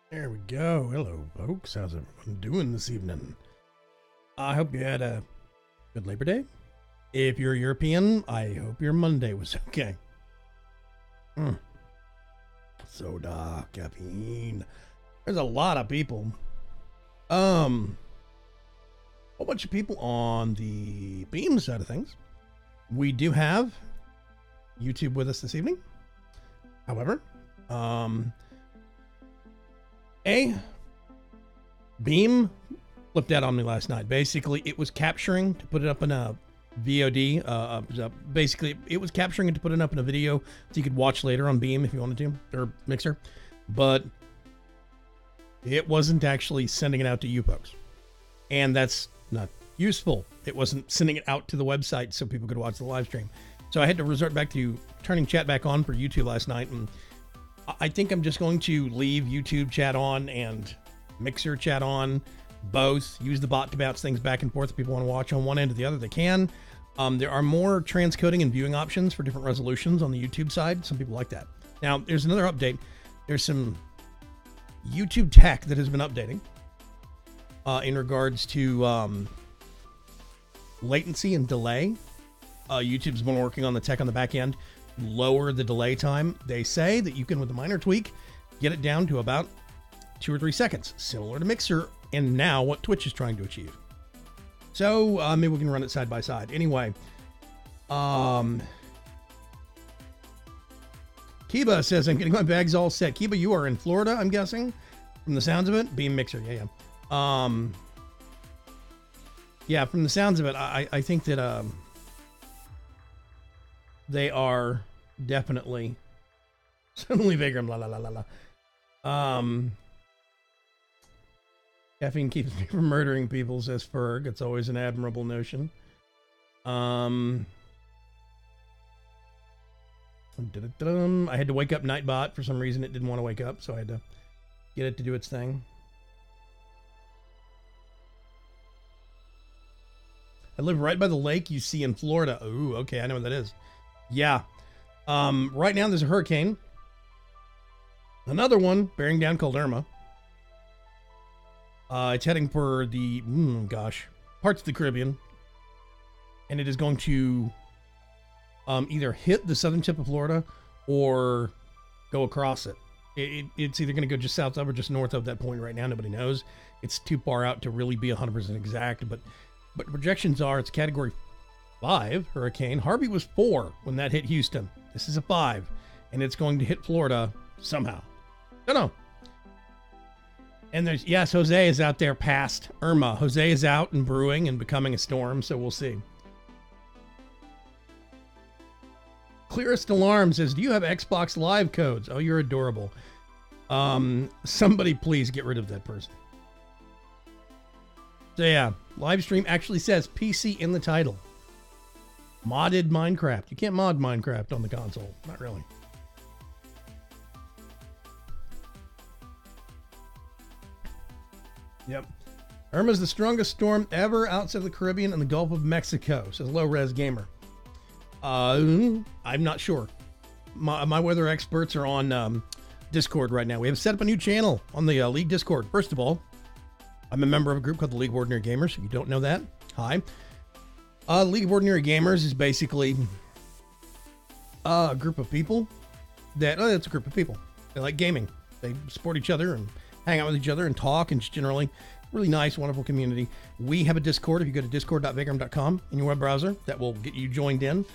There we go. Hello, folks. How's everyone doing this evening? I hope you had a good Labor Day. If you're European, I hope your Monday was okay. Soda, caffeine. There's a lot of people. A whole bunch of people on the Beam side of things. We do have YouTube with us this evening. However, Beam flipped out on me last night. Basically, it was capturing to put it up in a VOD. Basically, it was capturing it to put it up in a video so you could watch later on Beam if you wanted to, or Mixer. But it wasn't actually sending it out to you folks. And that's not useful. It wasn't sending it out to the website so people could watch the live stream. So I had to resort back to turning chat back on for YouTube last night, and I think I'm just going to leave YouTube chat on and Mixer chat on, both. Use the bot to bounce things back and forth. If people want to watch on one end or the other, they can. There are more transcoding and viewing options for different resolutions on the YouTube side. Some people like that. Now, there's another update. There's some YouTube tech that has been updating in regards to latency and delay. YouTube's been working on the tech on the back end, lower the delay time. They say that you can, with a minor tweak, get it down to about 2 or 3 seconds, similar to Mixer and now what Twitch is trying to achieve. So maybe we can run it side by side. Anyway, Kiba says, I'm getting my bags all set. Kiba, you are in Florida, I'm guessing, from the sounds of it. Beam Mixer, yeah. Yeah, from the sounds of it, I think that they are definitely suddenly bigger. Blah, blah, blah, blah, blah. Caffeine keeps me from murdering people, says Ferg. It's always an admirable notion. I had to wake up Nightbot. For some reason, it didn't want to wake up, so I had to get it to do its thing. I live right by the lake you see in Florida. Ooh, okay, I know what that is. Yeah. Right now, there's a hurricane. Another one bearing down called Irma. It's heading for the, parts of the Caribbean. And it is going to either hit the southern tip of Florida or go across it. It's either going to go just south of or just north of that point right now. Nobody knows. It's too far out to really be 100% exact. But projections are it's Category 5 hurricane. Harvey was 4 when that hit Houston. This is a 5. And it's going to hit Florida somehow. Don't know. And yes, Jose is out there past Irma. Jose is out and brewing and becoming a storm, so we'll see. Clearest Alarm says, do you have Xbox Live codes? Oh, you're adorable. Somebody please get rid of that person. So yeah, live stream actually says PC in the title. Modded Minecraft. You can't mod Minecraft on the console. Not really. Yep. Irma's the strongest storm ever outside of the Caribbean and the Gulf of Mexico, says Low Res Gamer. I'm not sure. My weather experts are on Discord right now. We have set up a new channel on the League Discord. First of all, I'm a member of a group called the League of Ordinary Gamers. If you don't know that, hi. League of Ordinary Gamers is basically a group of people that, it's a group of people. They like gaming. They support each other and hang out with each other and talk, and just generally really nice, wonderful community. We have a Discord. If you go to discord.vagram.com in your web browser, that will get you joined in.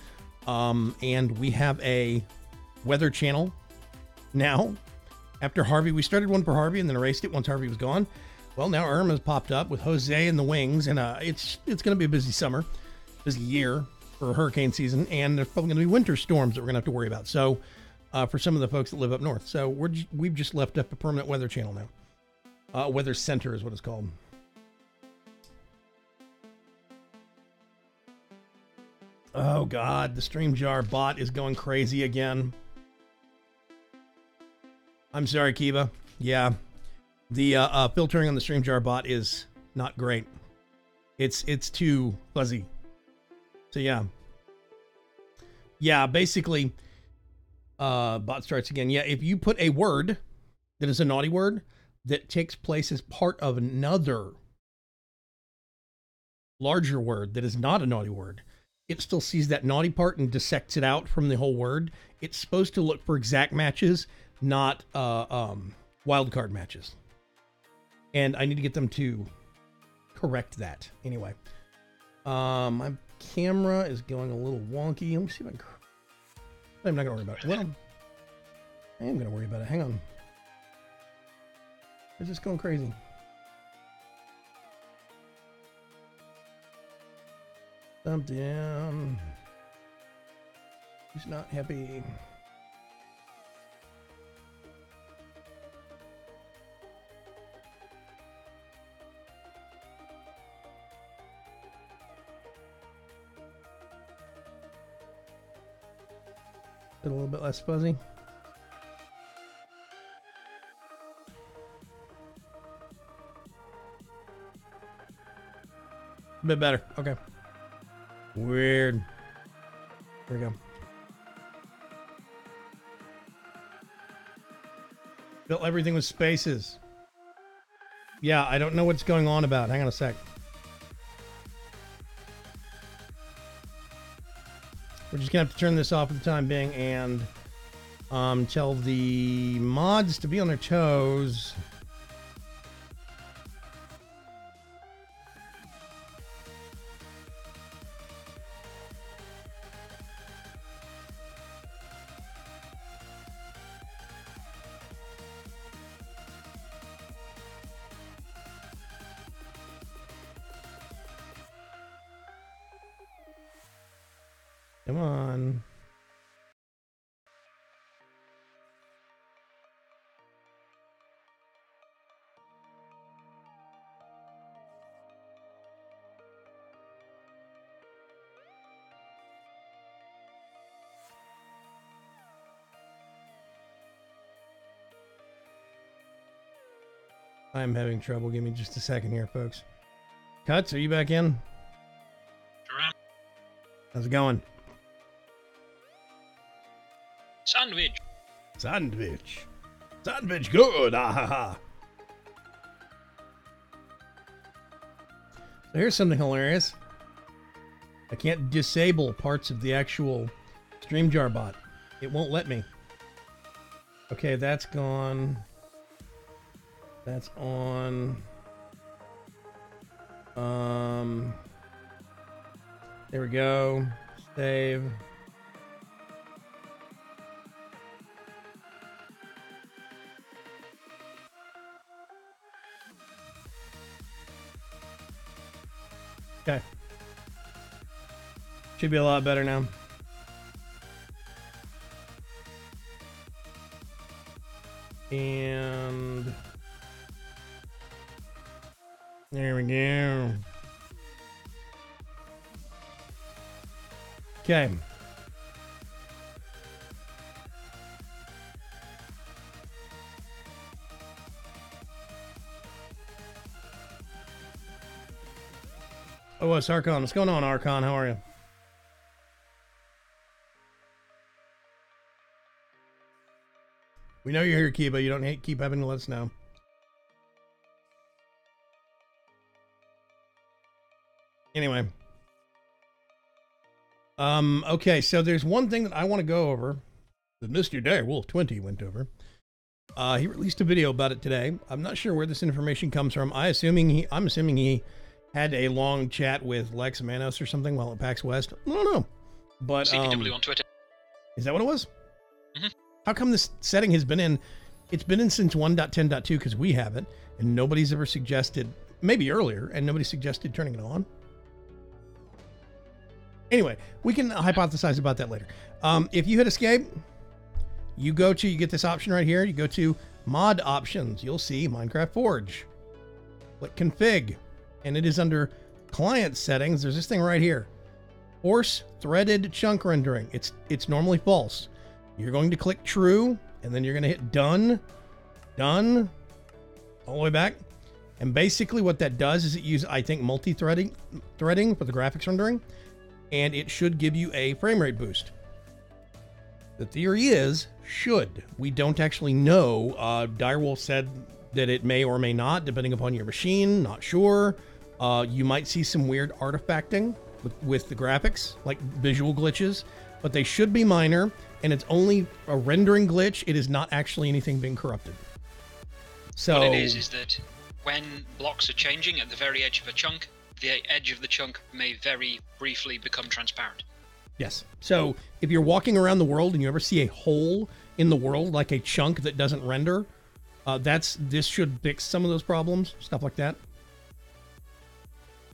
And we have a weather channel now. After Harvey, we started one for Harvey and then erased it once Harvey was gone. Well, now Irma's popped up with Jose and the wings, and it's going to be a busy summer, busy year for hurricane season, and there's probably going to be winter storms that we're going to have to worry about. So, for some of the folks that live up north, so we've just left up a permanent weather channel now. Weather Center is what it's called. Oh God, the StreamYard bot is going crazy again. I'm sorry, Kiba. Yeah. The filtering on the StreamYard bot is not great. It's too fuzzy. So yeah. Yeah, basically, bot starts again. Yeah, if you put a word that is a naughty word, that takes place as part of another larger word that is not a naughty word, it still sees that naughty part and dissects it out from the whole word. It's supposed to look for exact matches, not wild card matches. And I need to get them to correct that. Anyway, my camera is going a little wonky. Let me see if I can... I'm not going to worry about it. Well, I am going to worry about it. Hang on. It's just going crazy. Thumb down. He's not happy. A little bit less fuzzy. A bit better. Okay. Weird. There we go. Fill everything with spaces. Yeah, I don't know what's going on about. Hang on a sec. We're just gonna have to turn this off for the time being and tell the mods to be on their toes. Come on. I'm having trouble. Give me just a second here, folks. Cuts, are you back in? Sure am. How's it going? Sandwich. Sandwich. Sandwich good. Ah ha ha. So here's something hilarious. I can't disable parts of the actual StreamYard bot. It won't let me. Okay, that's gone. That's on. There we go. Save. Okay. Should be a lot better now. And there we go. Okay. Oh, it's Archon. What's going on, Archon? How are you? We know you're here, Kiba. You don't keep having to let us know. Anyway. Okay, so there's one thing that I want to go over that Mr. Direwolf 20 went over. He released a video about it today. I'm not sure where this information comes from. I'm assuming he had a long chat with Lex Manos or something while at PAX West. I don't know. But CPW on Twitter. Is that what it was? Mm-hmm. How come this setting has been in? It's been in since 1.10.2 because we have it, and nobody's ever suggested, maybe earlier, and nobody suggested turning it on. Anyway, we can hypothesize about that later. If you hit escape, you get this option right here. You go to mod options. You'll see Minecraft Forge. Click config, and it is under client settings. There's this thing right here. Force threaded chunk rendering. It's normally false. You're going to click true, and then you're going to hit done, all the way back. And basically what that does is it uses, I think, multi-threading for the graphics rendering, and it should give you a frame rate boost. The theory is, should. We don't actually know. Direwolf said that it may or may not, depending upon your machine. Not sure. You might see some weird artifacting with the graphics, like visual glitches, but they should be minor, and it's only a rendering glitch. It is not actually anything being corrupted. So what it is that when blocks are changing at the very edge of a chunk, the edge of the chunk may very briefly become transparent. yes. So if you're walking around the world and you ever see a hole in the world, like a chunk that doesn't render, this should fix some of those problems, stuff like that.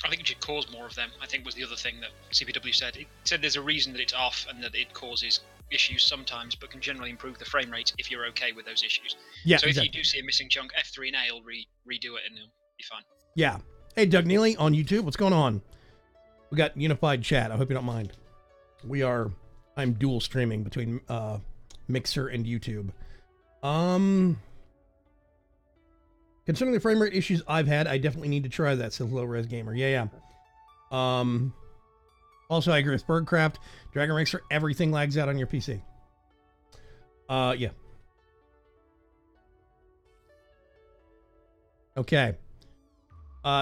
I think it should cause more of them, I think was the other thing that CPW said. It said there's a reason that it's off and that it causes issues sometimes, but can generally improve the frame rate if you're okay with those issues. Yeah, so exactly. if you do see a missing chunk, F3 and A will redo it and it'll be fine. Yeah. Hey, Doug Neely on YouTube. What's going on? We got unified chat. I hope you don't mind. I'm dual streaming between Mixer and YouTube. Considering the frame rate issues I've had, I definitely need to try that, says Low Res Gamer. Yeah. Also, I agree with Birdcraft. Dragon Racer, everything lags out on your PC. Yeah. Okay.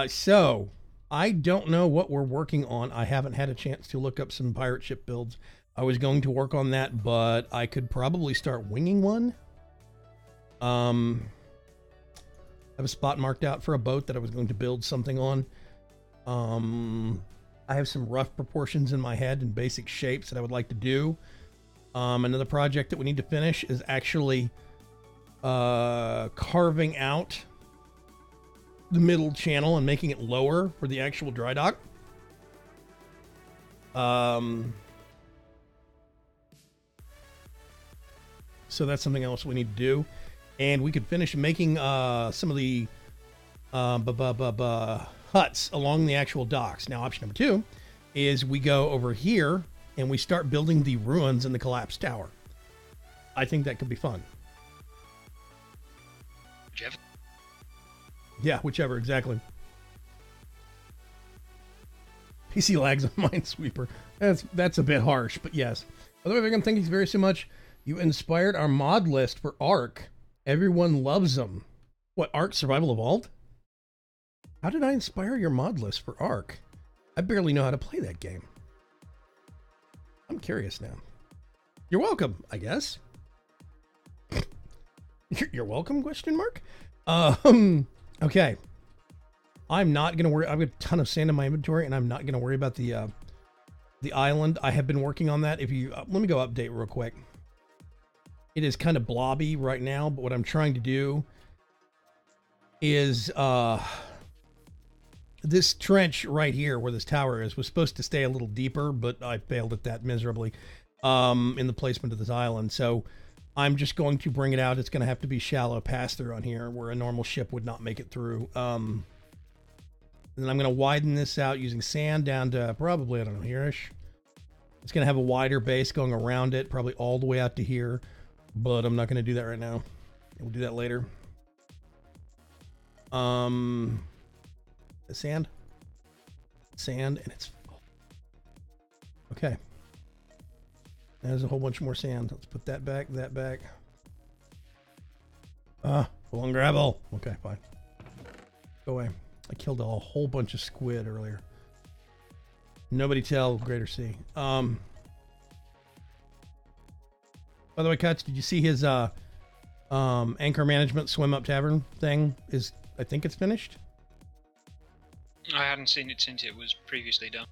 So, I don't know what we're working on. I haven't had a chance to look up some pirate ship builds. I was going to work on that, but I could probably start winging one. I have a spot marked out for a boat that I was going to build something on. I have some rough proportions in my head and basic shapes that I would like to do. Another project that we need to finish is actually carving out the middle channel and making it lower for the actual dry dock. So that's something else we need to do. And we could finish making some of the huts along the actual docks. Now, option number 2 is we go over here and we start building the ruins in the collapsed tower. I think that could be fun. Whichever. Yeah, whichever, exactly. PC lags on Minesweeper. That's a bit harsh, but yes. Otherwise, I'm thank you very so much. You inspired our mod list for Ark. Everyone loves them. What, Ark Survival Evolved? How did I inspire your mod list for Ark? I barely know how to play that game. I'm curious now. You're welcome, I guess. You're welcome, question mark? Okay. I'm not going to worry. I've got a ton of sand in my inventory, and I'm not going to worry about the island. I have been working on that. If you let me go update real quick. It is kind of blobby right now, but what I'm trying to do is this trench right here where this tower is was supposed to stay a little deeper, but I failed at that miserably in the placement of this island. So I'm just going to bring it out. It's going to have to be shallow pass through on here where a normal ship would not make it through. And then I'm going to widen this out using sand down to probably, I don't know, here-ish. It's going to have a wider base going around it, probably all the way out to here. But I'm not going to do that right now. We'll do that later. The sand, and it's full. Okay. There's a whole bunch more sand. Let's put that back, full on gravel. Okay, fine. Go away. I killed a whole bunch of squid earlier. Nobody tell Greater Sea. By the way, Cuts, did you see his anchor management swim up tavern thing? I think it's finished. I hadn't seen it since it was previously done.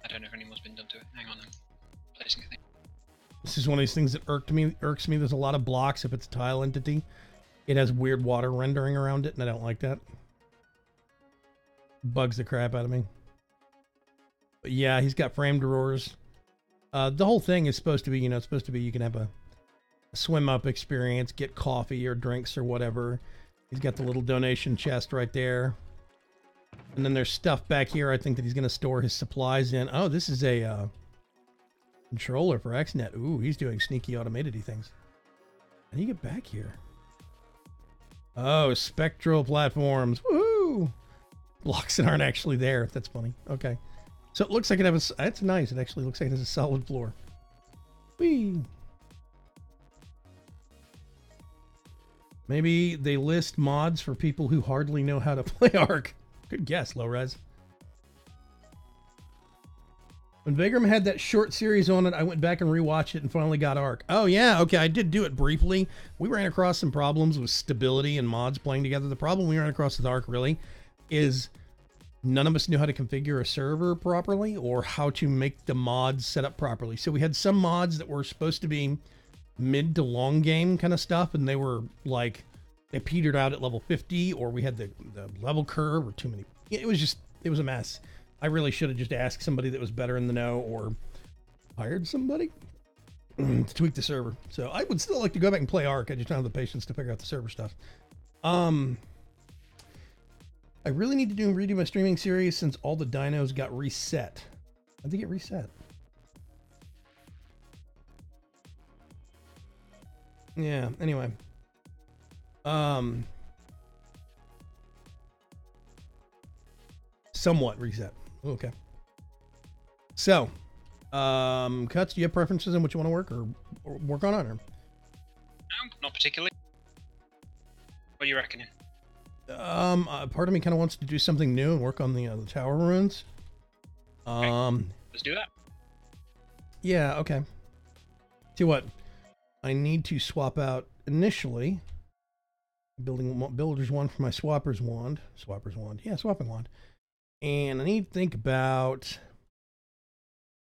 I don't know if anyone's been done to it. Hang on, I'm placing a thing. This is one of these things that irks me. There's a lot of blocks if it's a tile entity. It has weird water rendering around it, and I don't like that. Bugs the crap out of me. But yeah, he's got frame drawers. The whole thing is supposed to be, you can have a swim up experience, get coffee or drinks or whatever. He's got the little donation chest right there. And then there's stuff back here I think that he's going to store his supplies in. Oh, this is a controller for XNet. Ooh, he's doing sneaky automated-y things. How do you get back here? Oh, spectral platforms. Woohoo! Blocks that aren't actually there. That's funny. Okay. So it looks like it has that's nice. It actually looks like it has a solid floor. Whee! Maybe they list mods for people who hardly know how to play Ark. Good guess, low res. When Vagram had that short series on it, I went back and rewatched it and finally got Ark. Oh yeah, okay, I did do it briefly. We ran across some problems with stability and mods playing together. The problem we ran across with Ark really is none of us knew how to configure a server properly or how to make the mods set up properly. So we had some mods that were supposed to be mid to long game kind of stuff, and they were like, they petered out at level 50, or we had the level curve or too many. It was a mess. I really should have just asked somebody that was better in the know or hired somebody to tweak the server. So I would still like to go back and play Ark. I just don't have the patience to figure out the server stuff. I really need to redo my streaming series since all the dinos got reset. I think it reset. Yeah, anyway. Somewhat reset. Okay. So, Cuts, do you have preferences on what you want to work or work on it? Or? No, not particularly. What are you reckoning? Part of me kind of wants to do something new and work on the tower ruins. Okay. Let's do that. Yeah, okay. See what? I need to swap out initially builder's wand for my swapper's wand. Yeah, swapping wand. And I need to think about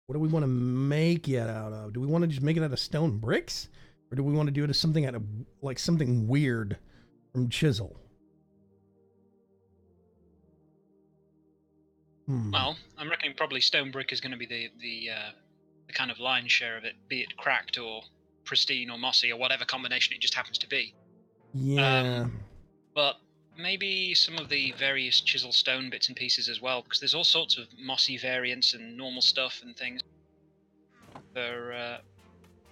what do we want to make it out of? Do we want to just make it out of stone bricks? Or do we want to do it as something out of like something weird from chisel? Well, I'm reckoning probably stone brick is going to be the kind of lion's share of it, be it cracked or pristine or mossy or whatever combination it just happens to be. Yeah. But maybe some of the various chisel stone bits and pieces as well, because there's all sorts of mossy variants and normal stuff and things for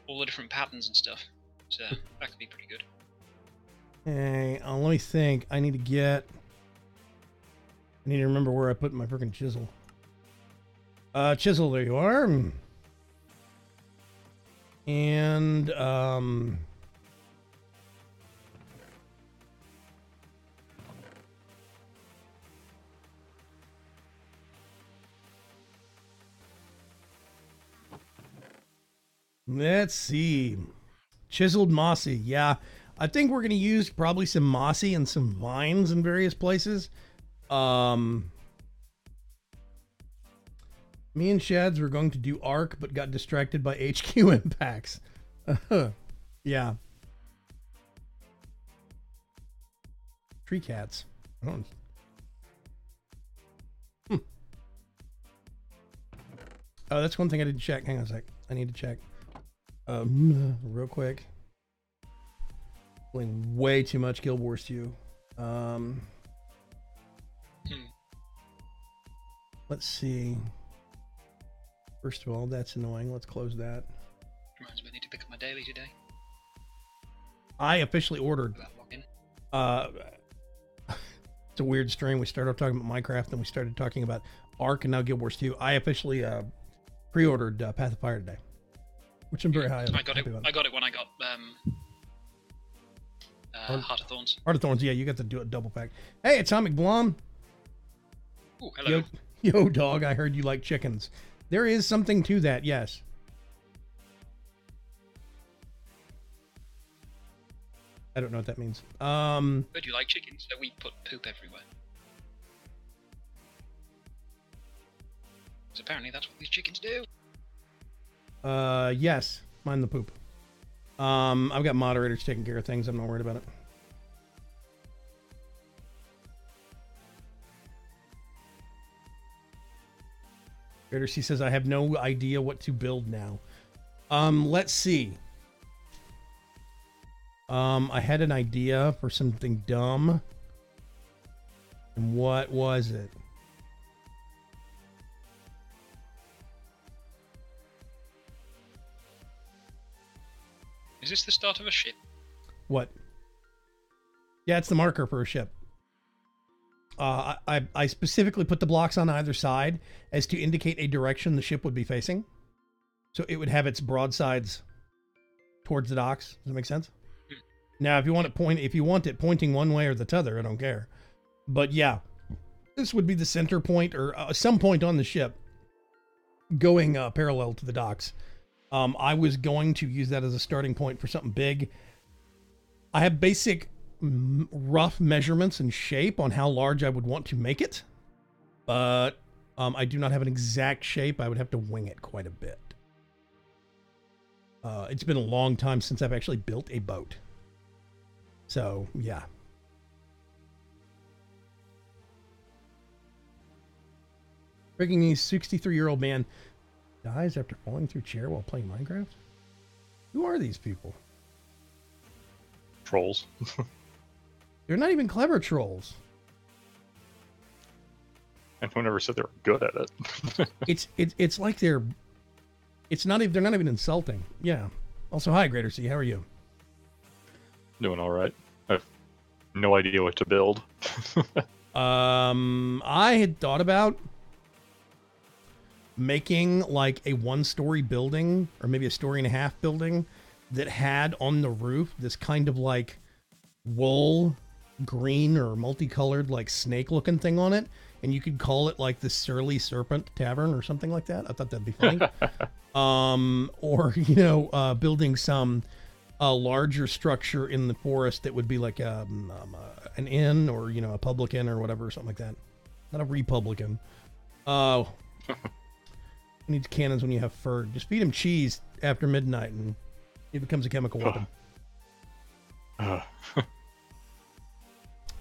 all the different patterns and stuff. So that could be pretty good. Hey, let me think. I need to remember where I put my freaking chisel. Chisel, there you are. And let's see. Chiseled mossy. Yeah. I think we're going to use probably some mossy and some vines in various places. Me and Shads were going to do Ark, but got distracted by HQ impacts. Yeah. Tree cats. I don't... Oh, that's one thing I didn't check. Hang on a sec. I need to check. Real quick. Playing way too much Guild Wars 2. Let's see. First of all, that's annoying. Let's close that. Reminds me, I need to pick up my daily today. I officially ordered. It's a weird string. We started off talking about Minecraft, then we started talking about Ark, and now Guild Wars 2. I officially pre-ordered Path of Fire today, which I'm very high on. I got it when I got Heart of Thorns. Heart of Thorns, yeah, you got to do a double pack. Hey, Atomic Blom. Ooh, hello. Yo, dog, I heard you like chickens. There is something to that, yes. I don't know what that means. Heard you like chickens, so we put poop everywhere. Because apparently that's what these chickens do. Yes, mind the poop. I've got moderators taking care of things. I'm not worried about it. He says, I have no idea what to build now. Let's see. I had an idea for something dumb. And what was it? Is this the start of a ship? What? Yeah, it's the marker for a ship. I specifically put the blocks on either side as to indicate a direction the ship would be facing. So it would have its broadsides towards the docks. Does that make sense? Now, if you want it pointing one way or the t'other, I don't care. But yeah, this would be the center point or some point on the ship going parallel to the docks. I was going to use that as a starting point for something big. I have basic rough measurements and shape on how large I would want to make it, but I do not have an exact shape. I would have to wing it quite a bit. It's been a long time since I've actually built a boat. So, yeah. Freaking 63-year-old man dies after falling through chair while playing Minecraft? Who are these people? Trolls. They're not even clever trolls. And who never said they were good at it? It's like they're not even insulting. Yeah. Also, hi, Greater C. How are you? Doing all right. I have no idea what to build. I had thought about making like a 1-story building or maybe a 1.5-story building that had on the roof this kind of like wool green or multicolored like snake looking thing on it, and you could call it like the Surly Serpent Tavern or something like that. I thought that'd be funny. Or building some larger structure in the forest that would be like an inn or a public inn or whatever, something like that. Not a republican. Needs cannons when you have fur. Just feed him cheese after midnight and it becomes a chemical weapon.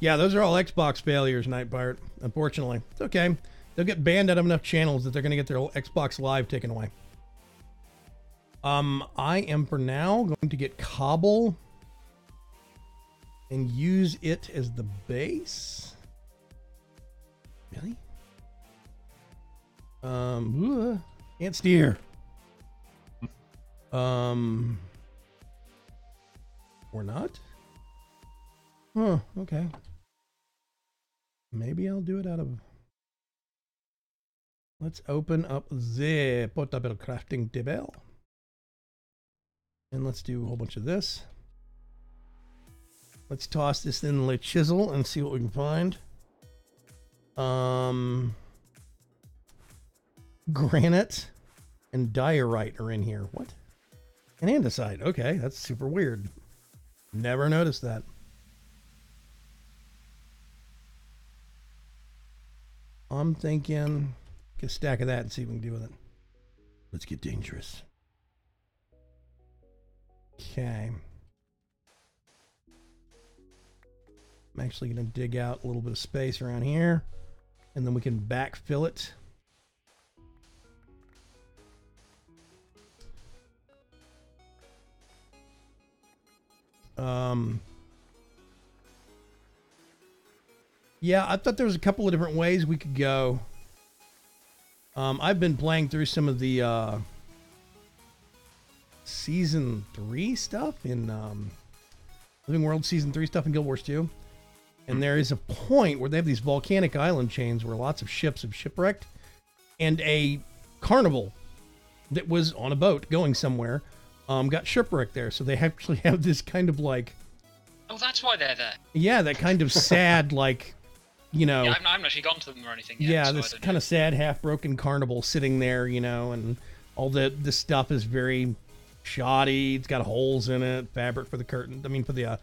Yeah, those are all Xbox failures, Night Pirate. Unfortunately. It's okay. They'll get banned out of enough channels that they're going to get their Xbox Live taken away. I am for now going to get cobble and use it as the base. Really? Can't steer. Or not? Huh, okay. Maybe I'll do it out of... Let's open up the portable crafting table. And let's do a whole bunch of this. Let's toss this in the chisel and see what we can find. Granite and diorite are in here. What? And andesite. Okay, that's super weird. Never noticed that. I'm thinking get a stack of that and see what we can do with it. Let's get dangerous. Okay. I'm actually going to dig out a little bit of space around here, and then we can backfill it. Yeah, I thought there was a couple of different ways we could go. I've been playing through some of the Season 3 stuff in Living World Season 3 stuff in Guild Wars 2. And there is a point where they have these volcanic island chains where lots of ships have shipwrecked. And a carnival that was on a boat going somewhere got shipwrecked there. So they actually have this kind of like... Oh, that's why they're there. Yeah, that kind of sad, like, Yeah, I haven't actually gone to them or anything yet. Yeah, so this kind of sad, half-broken carnival sitting there, and all the stuff is very shoddy. It's got holes in it, fabric for the curtain. I mean, for the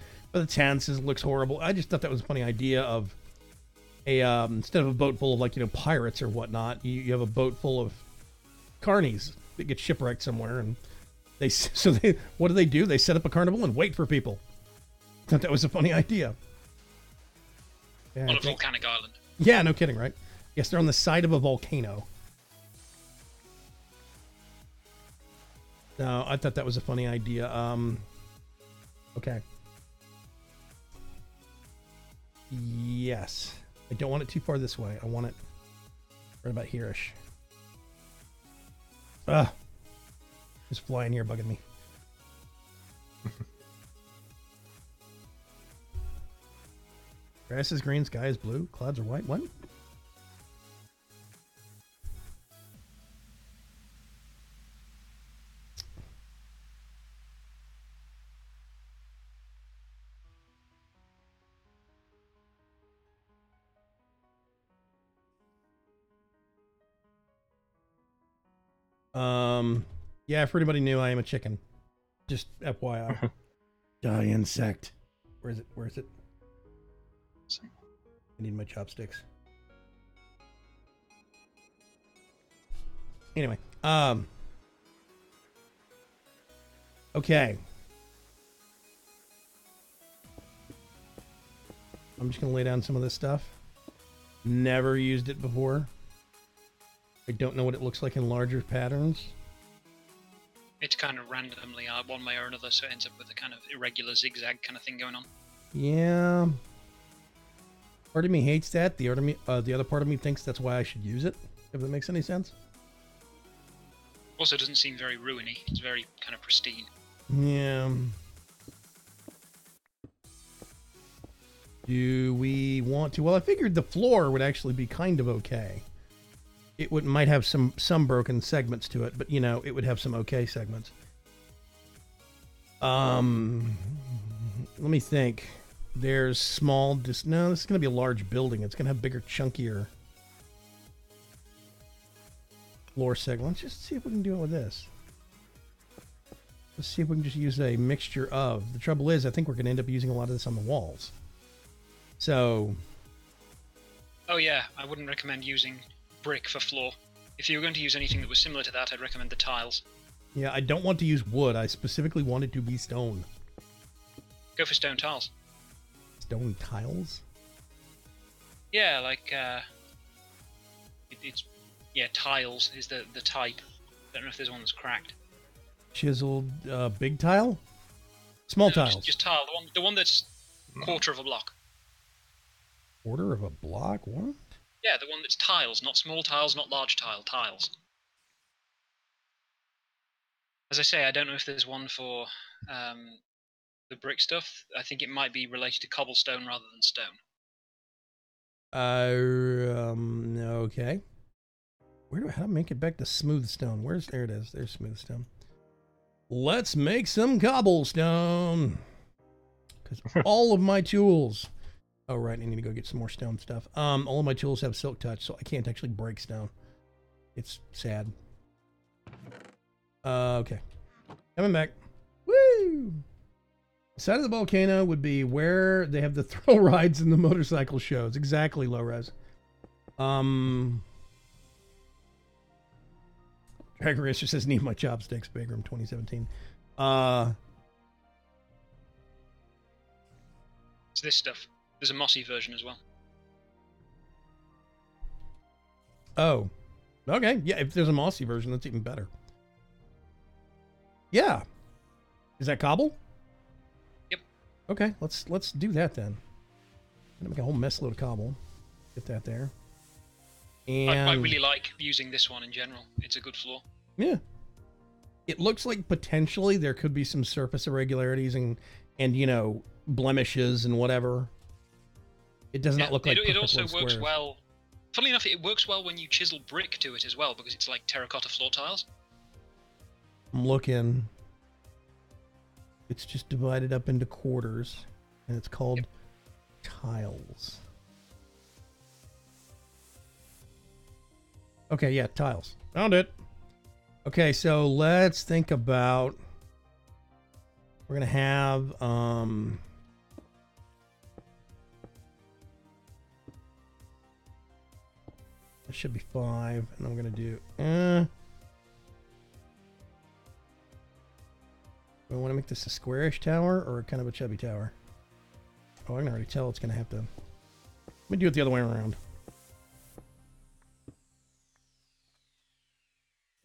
tents, it looks horrible. I just thought that was a funny idea of a instead of a boat full of like pirates or whatnot, you have a boat full of carnies that get shipwrecked somewhere, and what do? They set up a carnival and wait for people. I thought that was a funny idea. Yeah, on a volcanic island. Yeah, no kidding, right? Yes, they're on the side of a volcano. No, I thought that was a funny idea. Okay. Yes. I don't want it too far this way. I want it right about here-ish. Just flying here bugging me. Grass is green, sky is blue, clouds are white. What? Yeah, for anybody new, I am a chicken. Just FYI. Die, insect. Where is it? Where is it? I need my chopsticks. Anyway, okay. I'm just gonna lay down some of this stuff. Never used it before. I don't know what it looks like in larger patterns. It's kind of randomly one way or another, so it ends up with a kind of irregular zigzag kind of thing going on. Yeah. Part of me hates that. The other part of me thinks that's why I should use it, if that makes any sense. Also, it doesn't seem very ruiny. It's very kind of pristine. Yeah. Do we want to? Well, I figured the floor would actually be kind of okay. It might have some broken segments to it, but, you know, it would have some okay segments. Let me think. There's small... No, this is going to be a large building. It's going to have bigger, chunkier floor segments. Let's just see if we can do it with this. Let's see if we can just use a mixture of... The trouble is, I think we're going to end up using a lot of this on the walls. So... Oh, yeah. I wouldn't recommend using brick for floor. If you were going to use anything that was similar to that, I'd recommend the tiles. Yeah, I don't want to use wood. I specifically want it to be stone. Go for stone tiles. Stone tiles? Yeah, like, tiles is the type. I don't know if there's one that's cracked. Chiseled, big tile? Small tiles? Just tile. The one that's quarter of a block. Quarter of a block? What? Yeah, the one that's tiles, not small tiles, not large tiles. As I say, I don't know if there's one for the brick stuff. I think it might be related to cobblestone rather than stone. Okay. How to make it back to smooth stone? There it is. There's smooth stone. Let's make some cobblestone. Because all of my tools... Oh, right, I need to go get some more stone stuff. All of my tools have silk touch, so I can't actually break stone. It's sad. Okay. Coming back. Woo! The side of the volcano would be where they have the thrill rides and the motorcycle shows. Exactly, low-res. Dragon Racer says, need my chopsticks, Big Room 2017. It's this stuff. There's a mossy version as well. Oh. Okay. Yeah, if there's a mossy version, that's even better. Yeah. Is that cobble? Yep. Okay, let's do that then. I'm gonna make a whole mess load of cobble. Get that there. And I really like using this one in general. It's a good floor. Yeah. It looks like potentially there could be some surface irregularities and you know, blemishes and whatever. It does not look like it also works squares. well. Funnily enough, it works well when you chisel brick to it as well, because it's like terracotta floor tiles. I'm looking. It's just divided up into quarters, and it's called tiles. Okay, yeah, tiles. Found it. Okay, so let's think about... We're going to have... That should be 5, and I'm going to do... Do I want to make this a squarish tower or kind of a chubby tower? Oh, I can already tell it's going to have to... Let me do it the other way around.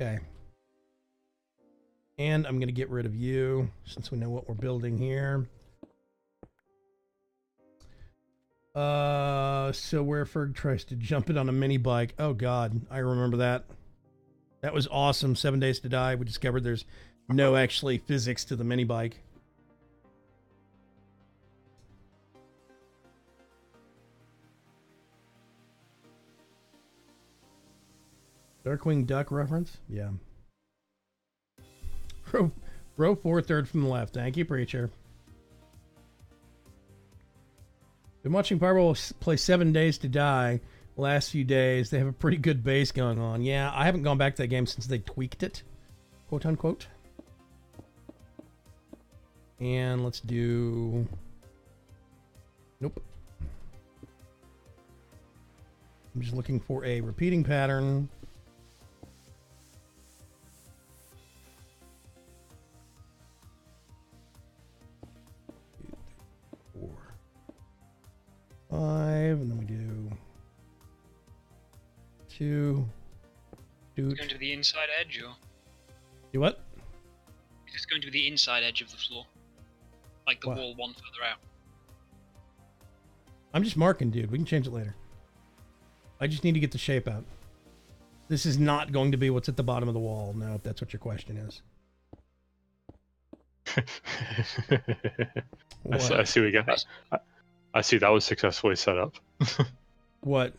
Okay. And I'm going to get rid of you, since we know what we're building here. So where Ferg tries to jump it on a mini bike. Oh, God. I remember that. That was awesome. 7 Days to Die. We discovered there's no actually physics to the mini bike. Darkwing Duck reference? Yeah. Row 4, third from the left. Thank you, Preacher. Been watching Barbara play 7 Days to Die the last few days. They have a pretty good base going on. Yeah, I haven't gone back to that game since they tweaked it. quote unquote. And let's do... Nope. I'm just looking for a repeating pattern. Four, five, and then we do two. It's going to be the inside edge, or Do what? it's going to be the inside edge of the floor, like the What? wall one further out. I'm just marking, dude. We can change it later. I just need to get the shape out. This is not going to be what's at the bottom of the wall. No, if that's what your question is. I see what you got. I see that was successfully set up. What?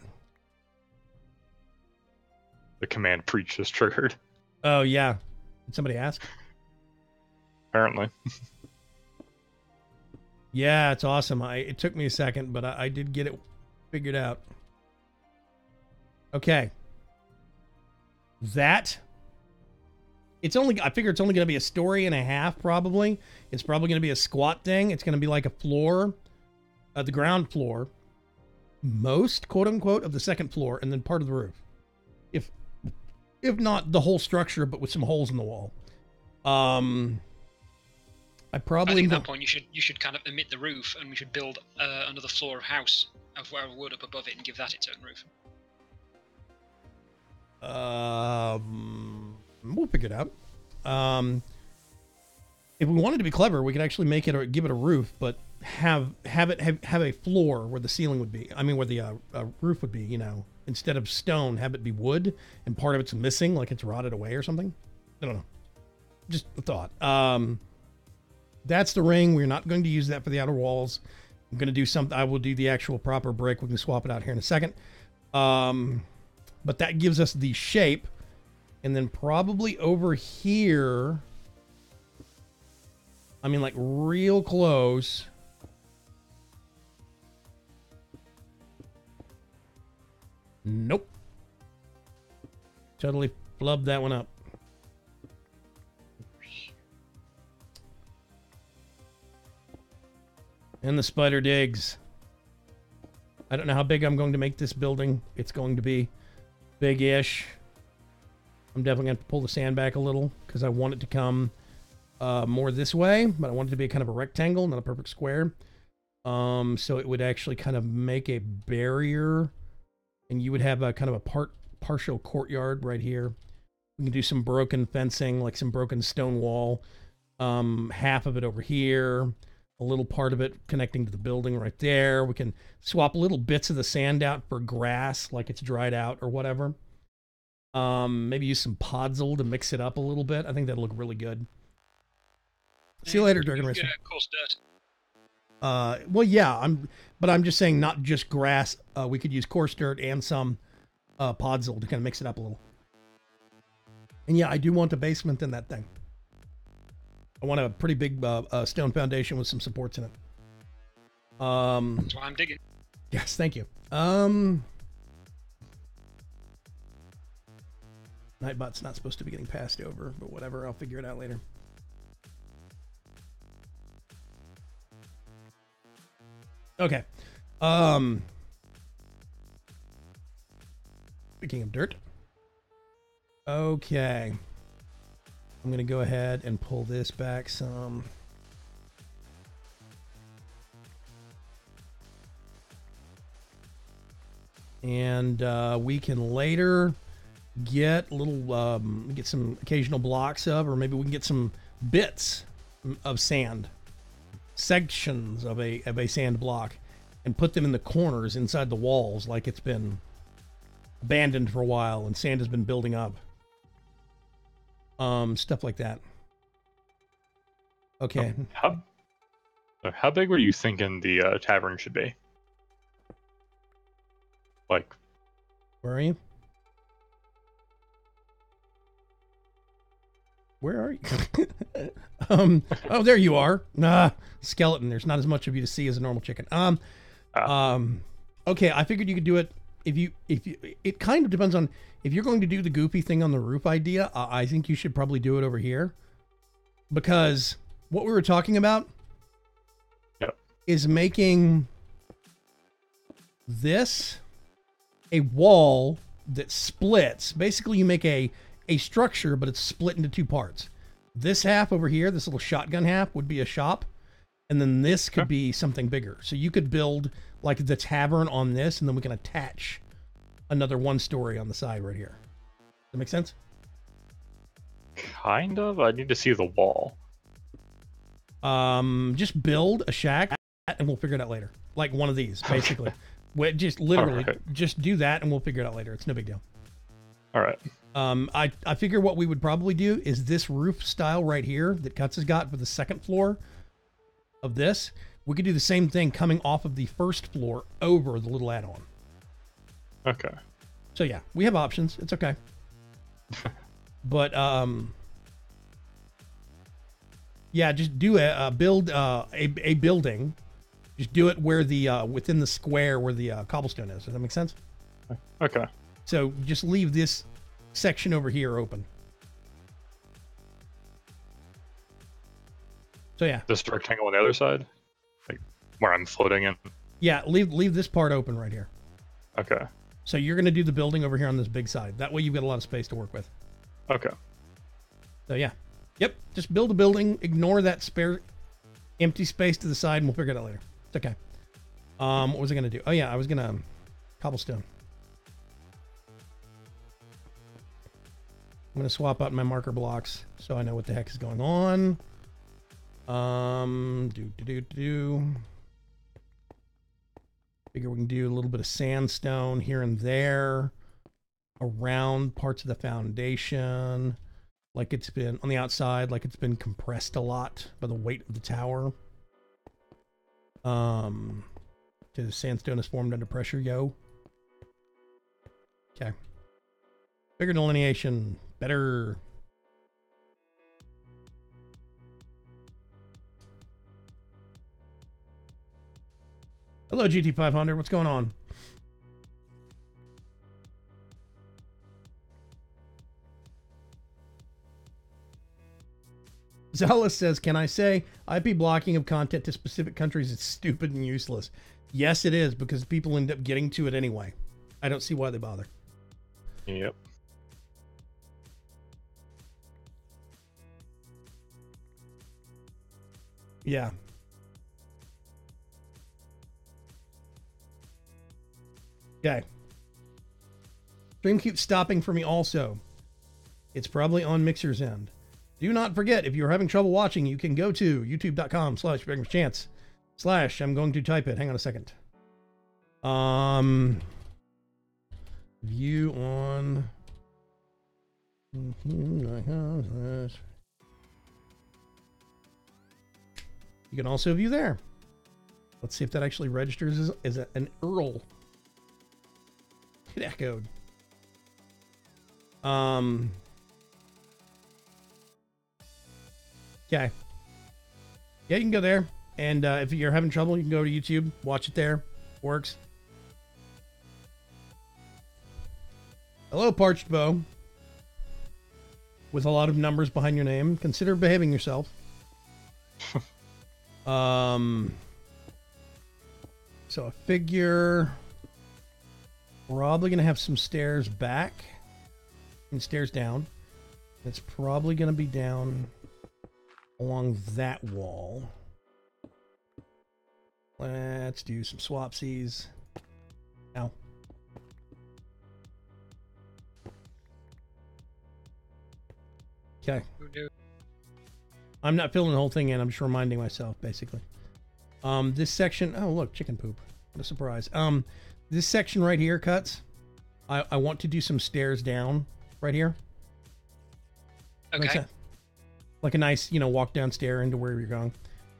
The command preach is triggered. Oh, yeah. Did somebody ask? Apparently. Yeah, it's awesome. It took me a second, but I did get it figured out. Okay. That... I figure it's only going to be a story and a half, probably. It's probably going to be a squat thing. It's going to be like a floor, the ground floor, most, quote-unquote, of the second floor, and then part of the roof. If not the whole structure, but with some holes in the wall. I I think at that point you should kind of omit the roof, and we should build another floor of house of wood up above it and give that its own roof. We'll figure it out. If we wanted to be clever, we could actually make it or give it a roof, but have a floor where the ceiling would be. I mean, where the roof would be. You know, instead of stone, have it be wood, and part of it's missing, like it's rotted away or something. I don't know. Just a thought. That's the ring. We're not going to use that for the outer walls. I'm going to do something. I will do the actual proper brick. We can swap it out here in a second. But that gives us the shape. And then probably over here, I mean, like real close. Nope. Totally flubbed that one up. And the spider digs. I don't know how big I'm going to make this building. It's going to be big-ish. I'm definitely going to pull the sand back a little because I want it to come more this way, but I want it to be kind of a rectangle, not a perfect square. So it would actually kind of make a barrier, and you would have a kind of a partial courtyard right here. We can do some broken fencing, like some broken stone wall. Half of it over here, a little part of it connecting to the building right there. We can swap little bits of the sand out for grass, like it's dried out or whatever. Maybe use some podzol to mix it up a little bit. I think that'll look really good. See you later, Dragon Racer. Coarse dirt. Well, yeah, I'm just saying not just grass. We could use coarse dirt and some podzol to kind of mix it up a little. And yeah, I do want a basement in that thing. I want a pretty big stone foundation with some supports in it. That's why I'm digging. Yes, thank you. Nightbot's not supposed to be getting passed over, but whatever, I'll figure it out later. Okay. Speaking of dirt. Okay. I'm going to go ahead and pull this back some. And we can later get get some occasional blocks of, or maybe we can get some bits of sand, sections of a sand block, and put them in the corners inside the walls, like it's been abandoned for a while and sand has been building up. Stuff like that. Okay. How big were you thinking the tavern should be? Like, where are you? Where are you? Oh, there you are. Nah, skeleton. There's not as much of you to see as a normal chicken. Okay, I figured you could do it it kind of depends on if you're going to do the goofy thing on the roof idea. I think you should probably do it over here, because what we were talking about is making this a wall that splits. Basically, you make a structure, but it's split into two parts. This half over here, this little shotgun half, would be a shop, and then this could be something bigger. So you could build like the tavern on this, and then we can attach another 1-story on the side right here. Does that make sense? Kind of. I need to see the wall. Just build a shack, and we'll figure it out later. Like one of these, basically. Just literally, just do that, and we'll figure it out later. It's no big deal. All right. I figure what we would probably do is this roof style right here that Cuts has got for the second floor of this. We could do the same thing coming off of the first floor over the little add-on. Okay. So yeah, we have options. It's okay. But yeah, just do a build a building. Just do it where the within the square where the cobblestone is. Does that make sense? Okay. So just leave this section over here open. So yeah. This rectangle on the other side, like where I'm floating in. Yeah, leave this part open right here. Okay. So you're gonna do the building over here on this big side. That way you've got a lot of space to work with. Okay. So yeah. Yep. Just build a building. Ignore that spare empty space to the side, and we'll figure it out later. It's okay. What was I gonna do? Oh yeah, I was gonna cobblestone. I'm gonna swap out my marker blocks so I know what the heck is going on. Figure we can do a little bit of sandstone here and there around parts of the foundation, like it's been on the outside, like it's been compressed a lot by the weight of the tower. The sandstone is formed under pressure, yo. Okay. Bigger delineation, better. Hello, GT500. What's going on? Zealous says, can I say IP blocking of content to specific countries is stupid and useless? Yes, it is, because people end up getting to it anyway. I don't see why they bother. Yep. Yeah. Okay. Stream keeps stopping for me also. It's probably on Mixer's end. Do not forget, if you're having trouble watching, you can go to youtube.com/chance/ I'm going to type it. Hang on a second. View on. You can also view there. Let's see if that actually registers as an URL. It echoed. Okay. Yeah, you can go there. And if you're having trouble, you can go to YouTube. Watch it there. Works. Hello, Parched Bow. With a lot of numbers behind your name. Consider behaving yourself. So a figure... Probably going to have some stairs back and stairs down. It's probably going to be down along that wall. Let's do some swapsies. Now. Okay. I'm not filling the whole thing in. I'm just reminding myself, basically. This section... Oh, look, chicken poop. What a surprise. This section right here, Cuts, I want to do some stairs down right here. Okay. Like a nice, walk down stair into where you're going.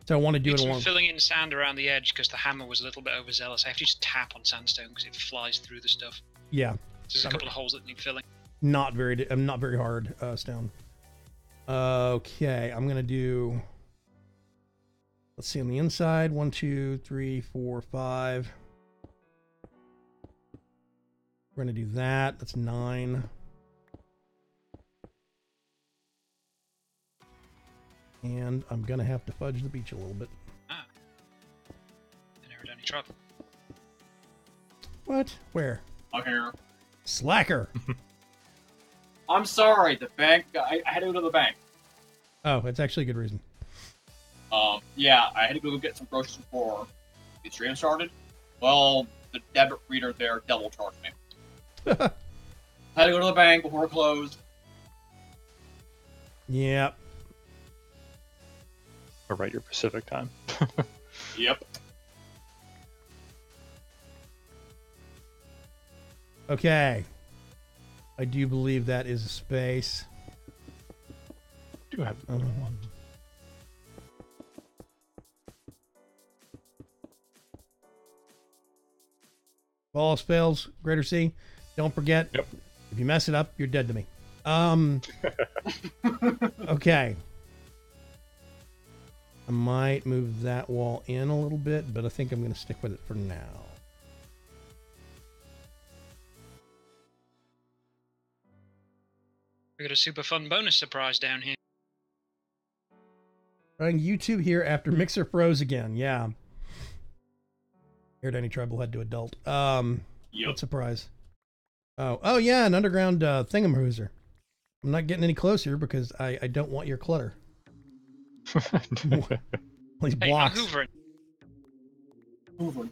So I want to do it along. Filling in sand around the edge because the hammer was a little bit overzealous. I have to just tap on sandstone because it flies through the stuff. Yeah. So there's a couple of holes that need filling. Not very hard stone. Okay, I'm gonna do. Let's see on the inside. 1, 2, 3, 4, 5. We're going to do that. That's 9. And I'm going to have to fudge the beach a little bit. Ah. I never done any trouble. What? Where? I'm here. Slacker. I'm sorry, the bank. I had to go to the bank. Oh, it's actually a good reason. Yeah, I had to go get some groceries before the stream started. Well, the debit reader there double charged me. I had to go to the bank before it closed. Yep. Or right, your Pacific time. Yep. Okay. I do believe that is a space. Do have another one. Balls fails, greater C. Don't forget, Yep. if you mess it up, you're dead to me. Okay. I might move that wall in a little bit, but I think I'm going to stick with it for now. We got a super fun bonus surprise down here. Trying YouTube here after Mixer froze again. Yeah. Heard any tribal head to adult. Yep. What surprise? Oh yeah, an underground thingamhooser. I'm not getting any closer because I don't want your clutter. These Hey, blocks. I'm hoovering. Moving.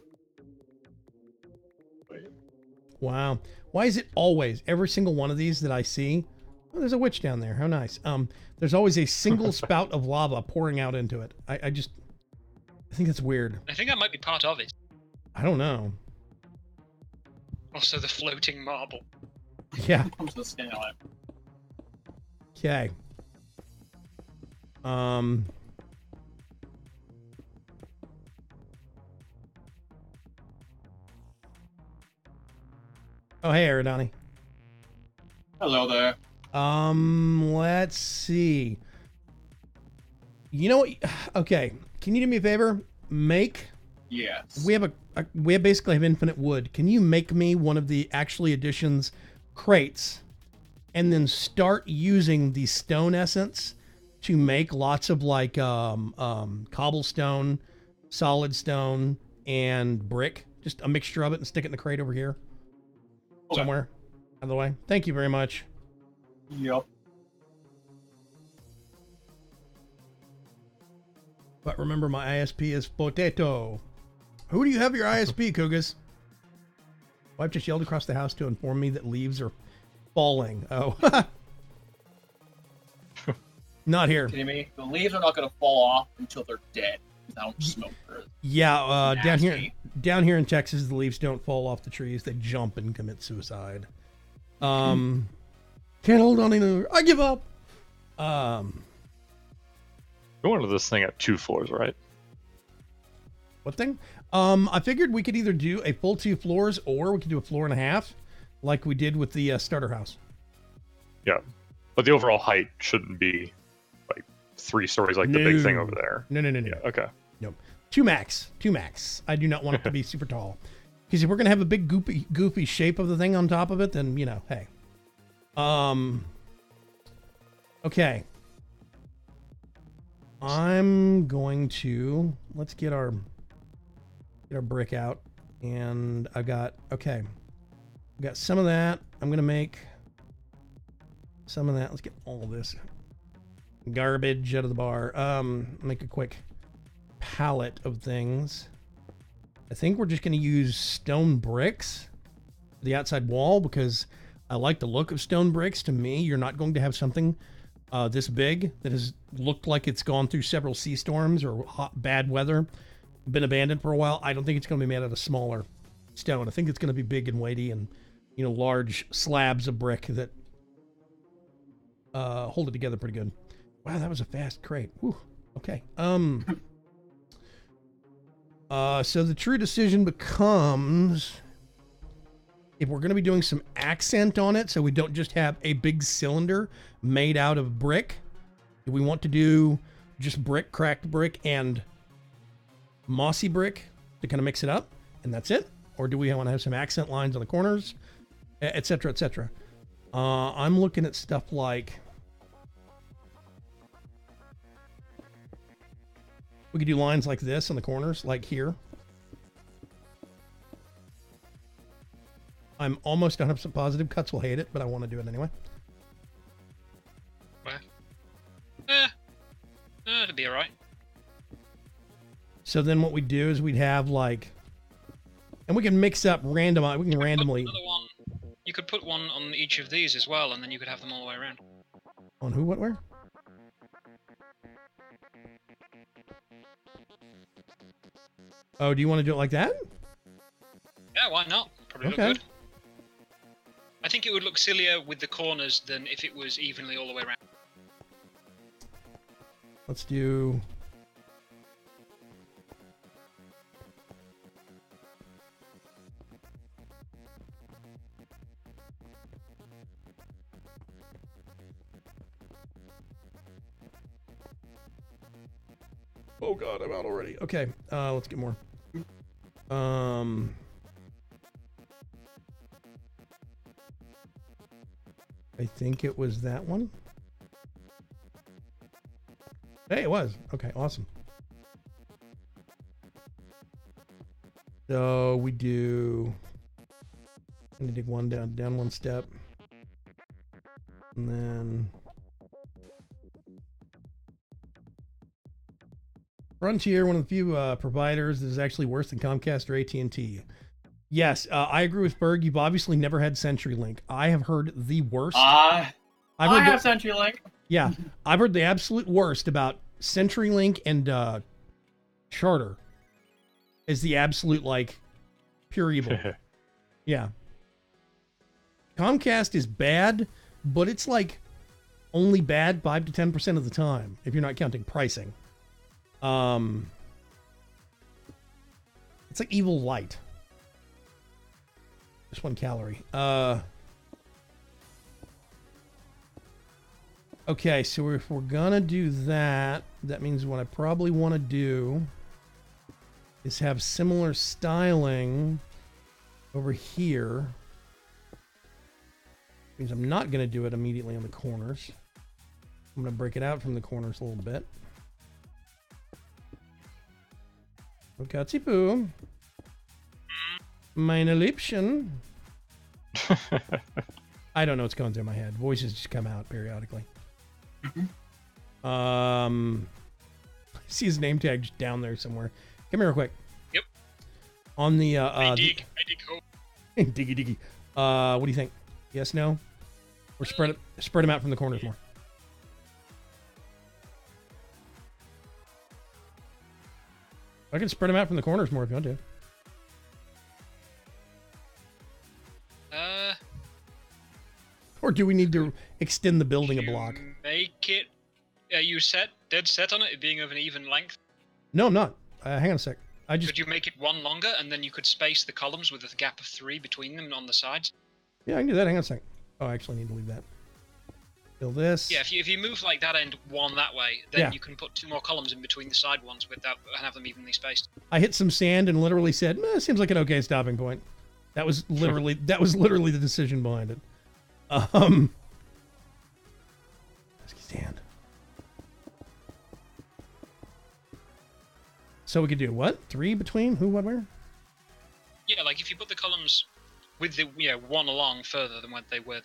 Wow. Why is it always every single one of these that I see? Oh, there's a witch down there. How nice. There's always a single spout of lava pouring out into it. I think that's weird. I think that might be part of it. I don't know. Also, the floating marble. Yeah. I'm just standing on it. Okay. Oh, hey, Aridani. Hello there. Let's see. You know what? Okay. Can you do me a favor? Yes. We basically have infinite wood. Can you make me one of the actually additions crates and then start using the stone essence to make lots of like cobblestone, solid stone, and brick? Just a mixture of it and stick it in the crate over here Okay. somewhere. Out of the way. Thank you very much. Yep. But remember, my ISP is potato. Who do you have your ISP, Kugas? Wife just yelled across the house to inform me that leaves are falling. Oh. Not here. Kidding me? The leaves are not going to fall off until they're dead. Because I don't smoke earth. Yeah, down Nasty. here in Texas, the leaves don't fall off the trees. They jump and commit suicide. Can't hold on anymore. I give up. We wanted this thing at 2 floors, right? What thing? I figured we could either do a full 2 floors or we could do a floor and a half, like we did with the starter house. Yeah. But the overall height shouldn't be like 3 stories like the big thing over there. No. Yeah, okay. Nope. 2 max. I do not want it to be super tall. Because if we're going to have a big goofy shape of the thing on top of it, then, you know, hey. Okay. I'm going to, let's get our brick out. And I've got some of that. I'm going to make some of that. Let's get all this garbage out of the bar. Make a quick palette of things. I think we're just going to use stone bricks for the outside wall because I like the look of stone bricks. To me, you're not going to have something this big that has looked like it's gone through several sea storms or bad weather, been abandoned for a while. I don't think it's going to be made out of smaller stone. I think it's going to be big and weighty and, you know, large slabs of brick that hold it together pretty good. Wow, that was a fast crate. Whew. Okay. So the true decision becomes if we're going to be doing some accent on it, so we don't just have a big cylinder made out of brick. Do we want to do just brick, cracked brick, and mossy brick to kind of mix it up, and that's it? Or do we want to have some accent lines on the corners et cetera, et cetera. I'm looking at stuff like we could do lines like this in the corners, like here. I'm almost 100% positive Cuts will hate it, but I want to do it anyway. It'll be alright. So then what we do is we'd have like, and we can mix up random. We can randomly. Another one. You could put one on each of these as well, and then you could have them all the way around. On who, what, where? Oh, do you want to do it like that? Yeah, why not? Probably Okay. look good. I think it would look sillier with the corners than if it was evenly all the way around. Let's do. Oh God, I'm out already. Okay, let's get more. I think it was that one. Hey, it was. Okay, awesome. So we do. I'm gonna dig one down one step, and then Frontier, one of the few providers that is actually worse than Comcast or AT&T. Yes, I agree with Berg. You've obviously never had CenturyLink. I have heard the worst. I have CenturyLink. Yeah, I've heard the absolute worst about CenturyLink and Charter is the absolute, like, pure evil. Yeah. Comcast is bad, but it's, like, only bad 5 to 10% of the time, if you're not counting pricing. It's like evil light. Just 1 calorie. Okay, so if we're gonna do that, that means what I probably want to do is have similar styling over here. Means I'm not gonna do it immediately on the corners. I'm gonna break it out from the corners a little bit. Oh, Gutsy Poo. Meine Liebchen. I don't know what's going through my head. Voices just come out periodically. I see his name tag just down there somewhere. Come here real quick. Yep. On the I dig hole. diggy diggy. What do you think? Yes, no? Or spread them out from the corners more. I can spread them out from the corners more if you want to. Or do we need to extend the building a block? Make it. Are you dead set on it being of an even length? No, I'm not. Hang on a sec. Could you make it one longer, and then you could space the columns with a gap of 3 between them on the sides? Yeah, I can do that. Hang on a sec. Oh, I actually need to leave that. Fill this. Yeah, if you move like that end one that way, then you can put 2 more columns in between the side ones without and have them evenly spaced. I hit some sand and literally said, seems like an okay stopping point. That was literally the decision behind it. Stand. So we could do what? 3 between? Who, what, where? Yeah, like if you put the columns with the one along further than what they were,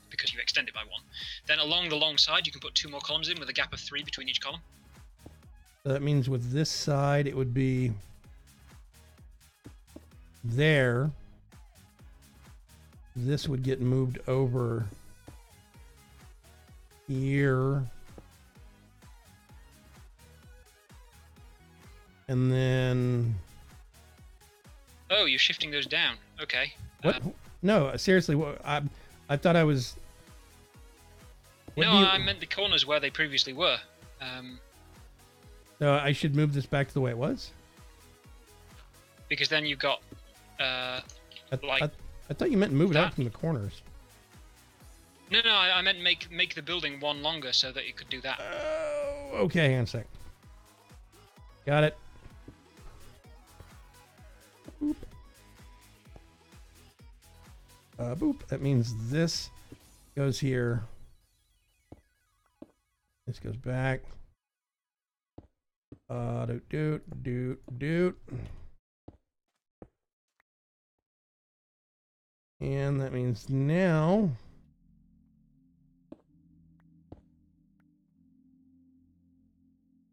because you extend it by 1, then along the long side you can put 2 more columns in with a gap of 3 between each column. So that means with this side it would be there. This would get moved over here. And then... Oh, you're shifting those down. Okay. What? No, seriously, I thought I was... I meant the corners where they previously were. So I should move this back to the way it was? Because then you've got... I thought you meant move it out from the corners. No, I meant make the building one longer so that it could do that. Oh, okay, hang on a sec. Got it. Oop. Boop. That means this goes here. This goes back. Doot. And that means now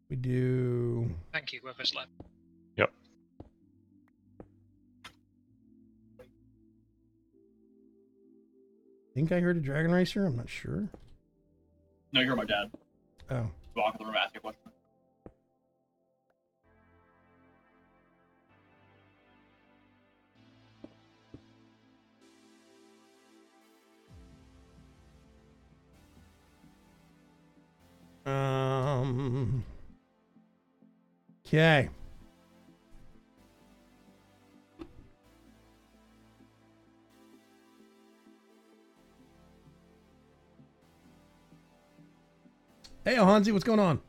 we do. Thank you, whoever slept. Yep. I think I heard a Dragon Racer. I'm not sure. No, you're my dad. Oh. Walk in the room, ask you a question. Okay. Hey, Hansi, what's going on?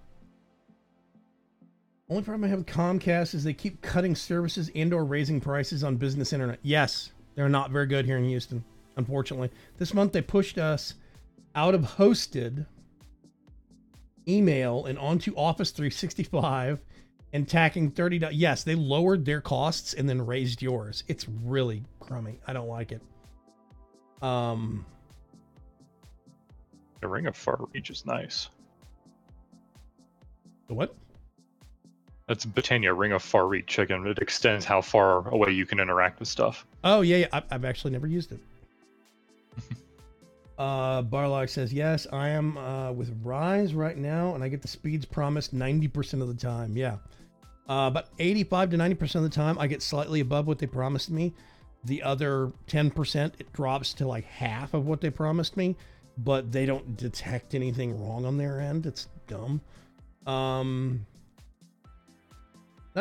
Only problem I have with Comcast is they keep cutting services and/or raising prices on business internet. Yes, they're not very good here in Houston, unfortunately. This month they pushed us out of hosted email and onto Office 365 and tacking $30. Yes, they lowered their costs and then raised yours. It's really crummy. I don't like it. The Ring of Far Reach is nice. The what? That's Britannia Ring of Far Reach. Again, it extends how far away you can interact with stuff. Oh, yeah. I've actually never used it. Barlock says, yes, I am with Rise right now, and I get the speeds promised 90% of the time. Yeah. But 85 to 90% of the time, I get slightly above what they promised me. The other 10%, it drops to like half of what they promised me, but they don't detect anything wrong on their end. It's dumb. Not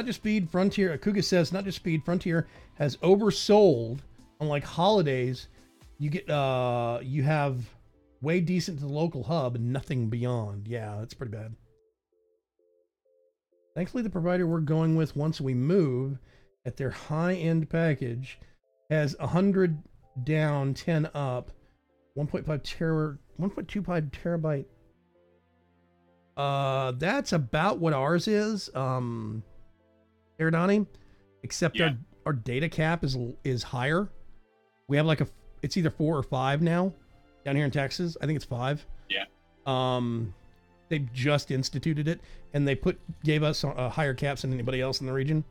Just Speed, Frontier, Kuga says, Not Just Speed, Frontier has oversold on like holidays. You get, you have way decent to the local hub and nothing beyond. Yeah, that's pretty bad. Thankfully, the provider we're going with once we move at their high-end package has 100 down, 10 up, 1.25 terabyte. That's about what ours is. Aerodani, except Yeah. our data cap is higher. We have like it's either 4 or 5 now down here in Texas. I think it's 5. Yeah. They've just instituted it, and they gave us higher caps than anybody else in the region.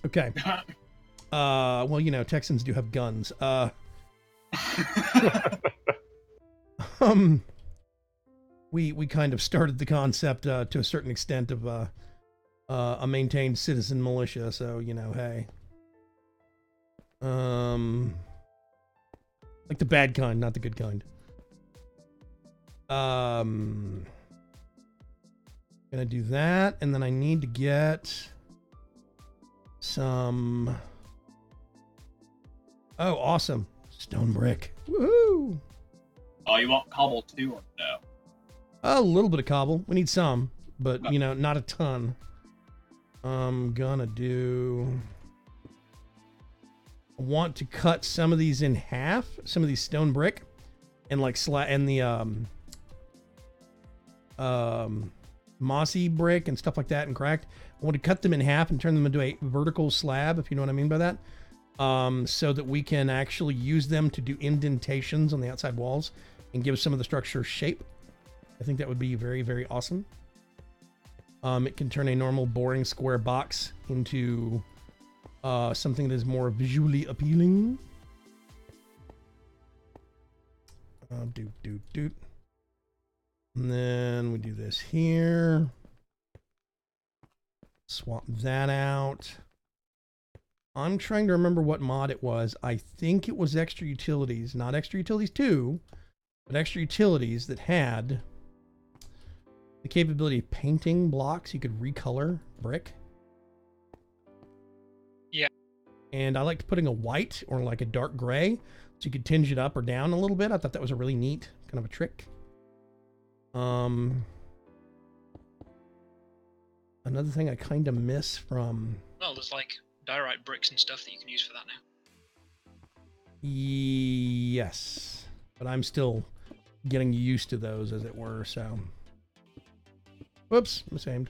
Okay. Well, you know, Texans do have guns. We kind of started the concept to a certain extent of a maintained citizen militia, so you know, hey. Like the bad kind, not the good kind. Gonna do that, and then I need to get some. Oh, awesome. Stone brick. Woohoo! Oh, you want cobble too or no? A little bit of cobble. We need some, but you know, not a ton. I'm gonna do. I want to cut some of these in half, some of these stone brick, and like and the mossy brick and stuff like that and cracked. I want to cut them in half and turn them into a vertical slab, if you know what I mean by that. So that we can actually use them to do indentations on the outside walls and give some of the structure shape. I think that would be very, very awesome. It can turn a normal, boring square box into something that is more visually appealing. Doot. And then we do this here. Swap that out. I'm trying to remember what mod it was. I think it was Extra Utilities, not Extra Utilities 2, but Extra Utilities that had the capability of painting blocks. You could recolor brick. Yeah. And I liked putting a white or like a dark gray so you could tinge it up or down a little bit. I thought that was a really neat kind of a trick. Another thing I kind of miss from... Well, there's like diorite bricks and stuff that you can use for that now. Yes, but I'm still getting used to those, as it were. So, whoops, misaimed.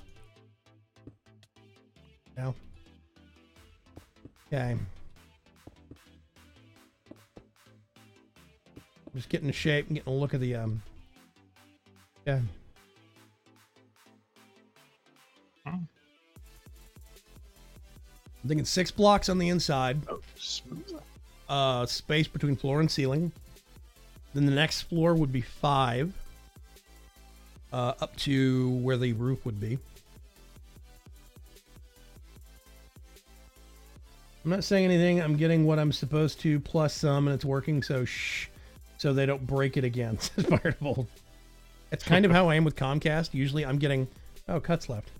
Now, okay. Just getting the shape and getting a look at the yeah. I'm thinking 6 blocks on the inside. Oh, smooth. Space between floor and ceiling. Then the next floor would be 5. Up to where the roof would be. I'm not saying anything. I'm getting what I'm supposed to plus some, and it's working. So shh. So they don't break it again. Fireball. It's kind of how I am with Comcast. Usually I'm getting... Oh, Cuts left.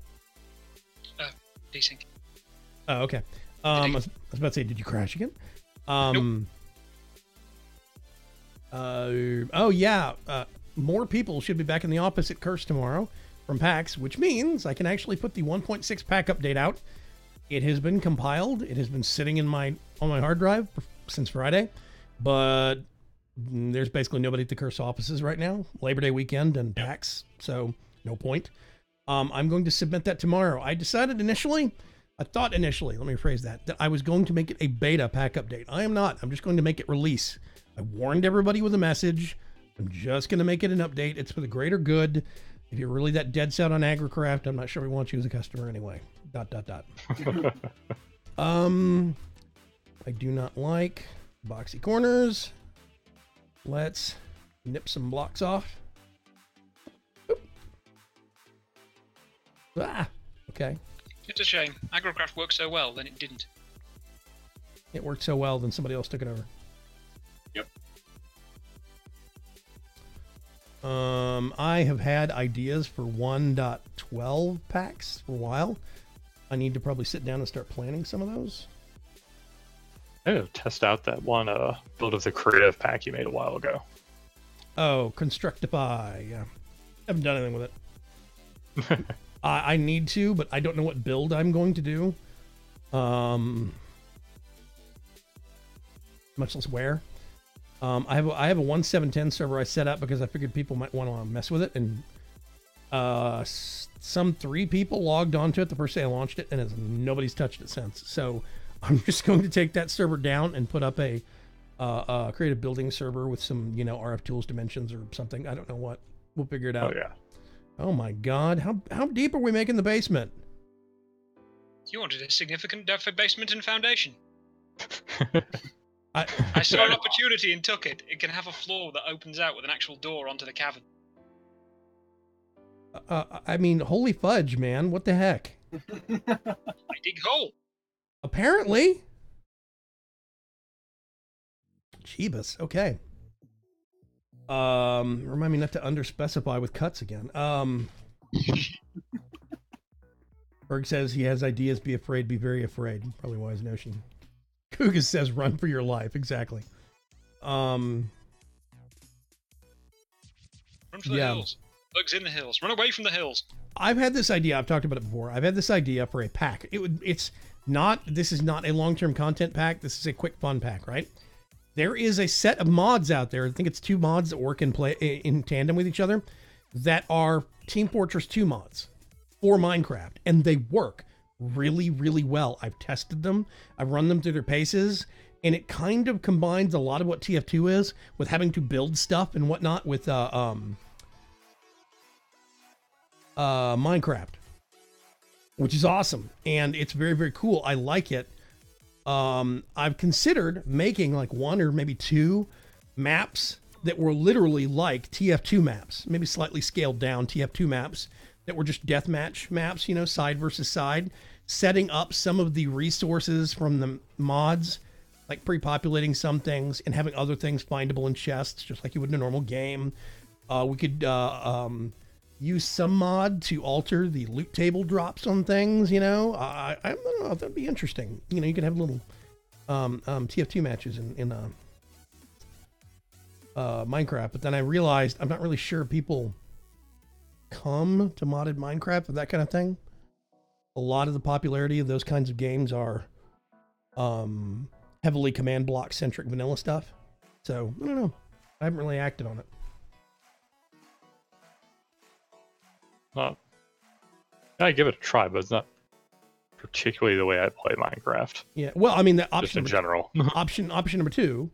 Desync. Oh, okay. I was about to say, did you crash again? Nope. Oh, yeah. More people should be back in the office at Curse tomorrow from PAX, which means I can actually put the 1.6 pack update out. It has been compiled. It has been sitting on my hard drive since Friday, but there's basically nobody at the Curse offices right now. Labor Day weekend and PAX, so no point. I'm going to submit that tomorrow. I thought initially, let me rephrase that I was going to make it a beta pack update. I am not. I'm just going to make it release. I warned everybody with a message. I'm just going to make it an update. It's for the greater good. If you're really that dead set on AgriCraft, I'm not sure we want you as a customer anyway. ... I do not like boxy corners. Let's nip some blocks off. Oop. Ah, okay. It's a shame. AgroCraft worked so well, then it didn't. It worked so well, then somebody else took it over. Yep. I have had ideas for 1.12 packs for a while. I need to probably sit down and start planning some of those. I need to test out that one build of the creative pack you made a while ago. Oh, Constructify. Yeah. Haven't done anything with it. I need to, but I don't know what build I'm going to do. Much less where. I have a 1.7.10 server I set up because I figured people might want to mess with it, and some 3 people logged onto it the first day I launched it, and nobody's touched it since. So I'm just going to take that server down and put up a create a building server with some, RF tools dimensions or something. I don't know what. We'll figure it out. Oh, yeah. Oh my God. How deep are we making the basement? You wanted a significant depth of basement and foundation. I saw an opportunity and took it. It can have a floor that opens out with an actual door onto the cavern. I mean, holy fudge, man. What the heck? I dig hole. Apparently. Jeebus. Okay. Remind me not to underspecify with Cuts again. Berg says he has ideas. Be afraid. Be very afraid. Probably wise notion. Kugas says run for your life. Exactly. Run for the hills. Bugs in the hills. Run away from the hills. I've had this idea. I've talked about it before. I've had this idea for a pack. This is not a long-term content pack. This is a quick fun pack, right? There is a set of mods out there. I think it's 2 mods that work in tandem with each other that are Team Fortress 2 mods for Minecraft, and they work really, really well. I've tested them. I've run them through their paces, and it kind of combines a lot of what TF2 is with having to build stuff and whatnot with Minecraft, which is awesome, and it's very, very cool. I like it. I've considered making like 1 or maybe 2 maps that were literally like TF2 maps, maybe slightly scaled down TF2 maps that were just deathmatch maps, side versus side, setting up some of the resources from the mods, like pre-populating some things and having other things findable in chests, just like you would in a normal game. We could use some mod to alter the loot table drops on things, I don't know, that'd be interesting. You could have little TF2 matches in Minecraft, but then I realized I'm not really sure people come to modded Minecraft and that kind of thing. A lot of the popularity of those kinds of games are heavily command block centric vanilla stuff. So I don't know. I haven't really acted on it. I give it a try, but it's not particularly the way I play Minecraft. Yeah. Well, I mean, the Just in general. option number 2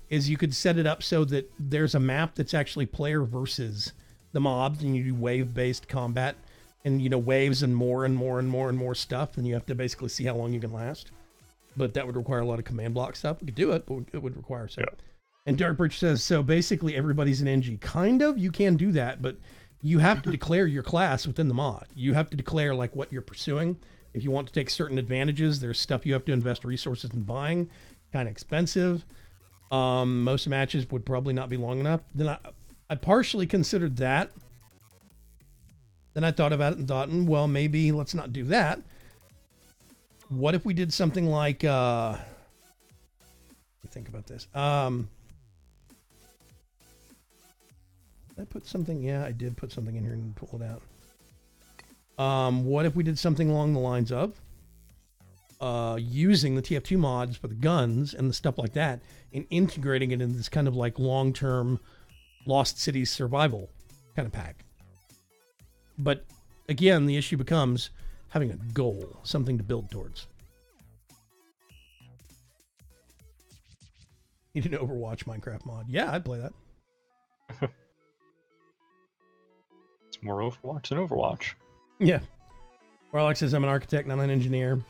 is you could set it up so that there's a map that's actually player versus the mobs, and you do wave-based combat, and waves and more and more and more and more stuff, and you have to basically see how long you can last. But that would require a lot of command block stuff. We could do it, but it would require some. Yeah. And Darkbridge says, so basically everybody's an NG. Kind of, you can do that, but you have to declare your class within the mod. You have to declare like what you're pursuing. If you want to take certain advantages, there's stuff you have to invest resources in buying. Kind of expensive. Most matches would probably not be long enough. Then I partially considered that. Then I thought about it and thought, well, maybe let's not do that. What if we did something like, let me think about this. Did I put something? Yeah, I did put something in here and pull it out. What if we did something along the lines of using the TF2 mods for the guns and the stuff like that and integrating it in this kind of like long-term Lost Cities survival kind of pack. But again, the issue becomes having a goal, something to build towards. Need an Overwatch Minecraft mod. Yeah, I'd play that. It's more Overwatch than Overwatch. Yeah. Warlock says, I'm an architect, not an engineer.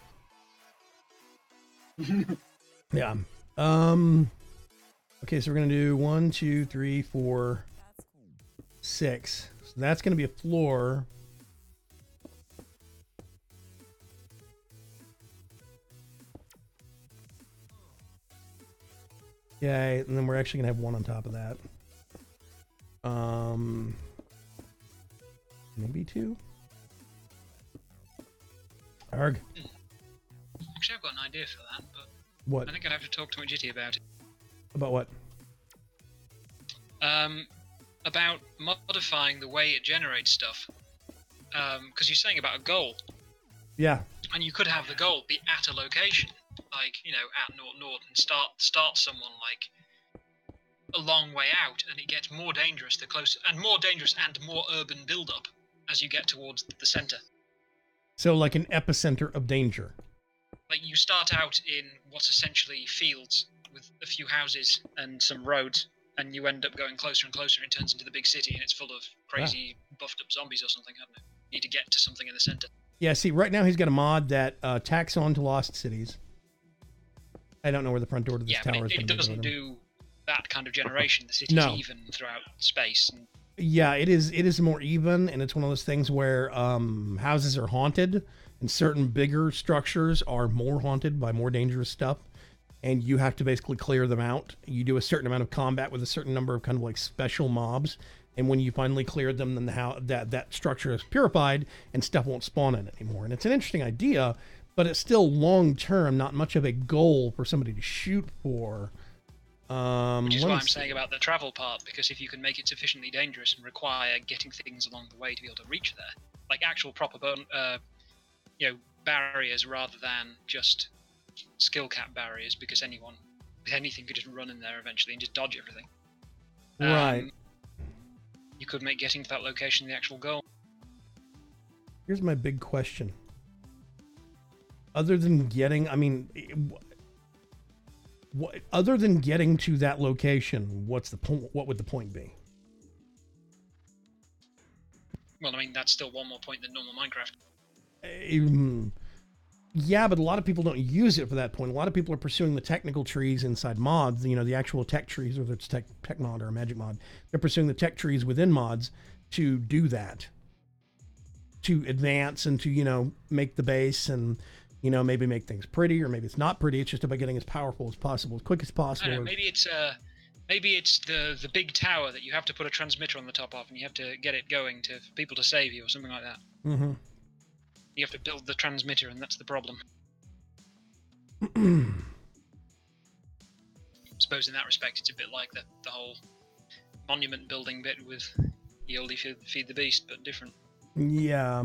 Yeah. Okay, so we're going to do 1, 2, 3, 4, 6. So that's going to be a floor. Okay, and then we're actually going to have one on top of that. Maybe 2? Arg. Actually, I've got an idea for that, but What? I think I'd have to talk to Jitty about it. About what? About modifying the way it generates stuff. Because you're saying about a goal, Yeah. and you could have the goal be at a location, like at North, and start someone like a long way out, and it gets more dangerous the closer, and more dangerous and more urban build-up as you get towards the center. So like an epicenter of danger. Like you start out in what's essentially fields with a few houses and some roads, and you end up going closer and closer, and it turns into the big city, and it's full of crazy buffed up zombies or something. I don't know. You need to get to something in the center. Yeah, see, right now he's got a mod that tacks on to Lost Cities. I don't know where the front door to this Yeah, tower but is going it to be. doesn't do that kind of generation. The city's No. even throughout space. And Yeah, it is more even, and it's one of those things where houses are haunted, and certain bigger structures are more haunted by more dangerous stuff, and you have to basically clear them out. You do a certain amount of combat with a certain number of kind of like special mobs, and when you finally clear them, then that structure is purified, and stuff won't spawn in it anymore. And it's an interesting idea, but it's still long term, not much of a goal for somebody to shoot for. which is why I'm saying about the travel part, because if you can make it sufficiently dangerous and require getting things along the way to be able to reach there, like actual proper barriers rather than just skill cap barriers, because anything could just run in there eventually and just dodge everything. Right. You could make getting to that location the actual goal. Here's my big question. Other than getting, other than getting to that location, what's the point? What would the point be? Well, that's still one more point than normal Minecraft. Yeah, but a lot of people don't use it for that point. A lot of people are pursuing the technical trees inside mods, the actual tech trees, whether it's tech mod or a magic mod. They're pursuing the tech trees within mods to do that, to advance and to, make the base and, maybe make things pretty, or maybe it's not pretty. It's just about getting as powerful as possible, as quick as possible. I don't know, maybe it's the big tower that you have to put a transmitter on the top of, and you have to get it going for people to save you or something like that. Mm-hmm. You have to build the transmitter, and that's the problem. I suppose in that respect, it's a bit like the whole monument building bit with you only feed the beast, but different. Yeah.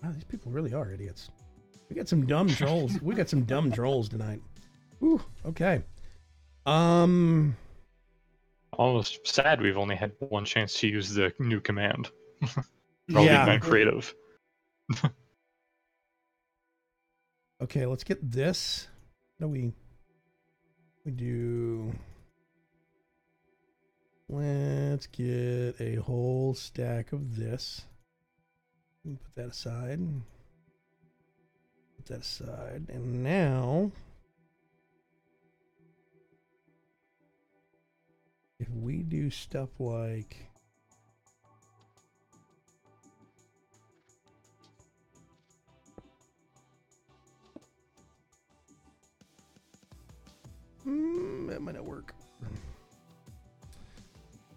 Wow, these people really are idiots. We got some dumb trolls. We got some dumb trolls tonight. Ooh, okay. Almost sad we've only had one chance to use the new command. We're all Yeah. being uncreative. Okay, let's get this. What do we do? Let's get a whole stack of this. Put that aside. Put that aside. And now, if we do stuff like that might not work.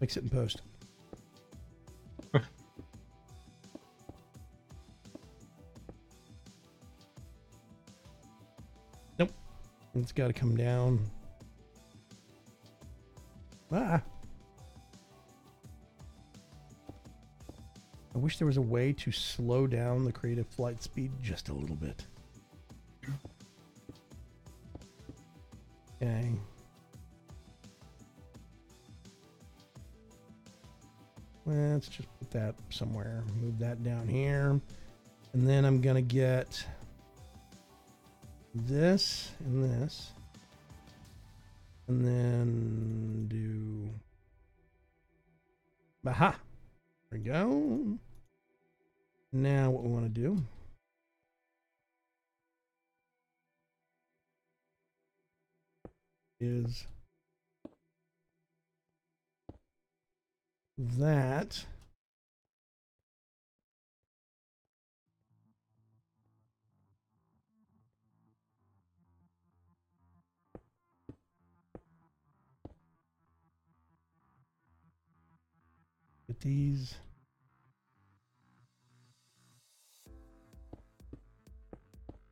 Fix it in post. Nope. It's got to come down. Ah. I wish there was a way to slow down the creative flight speed just a little bit. Okay. Let's just put that somewhere. Move that down here. And then I'm going to get this and this. And then do... Aha! There we go. Now what we want to do is that get these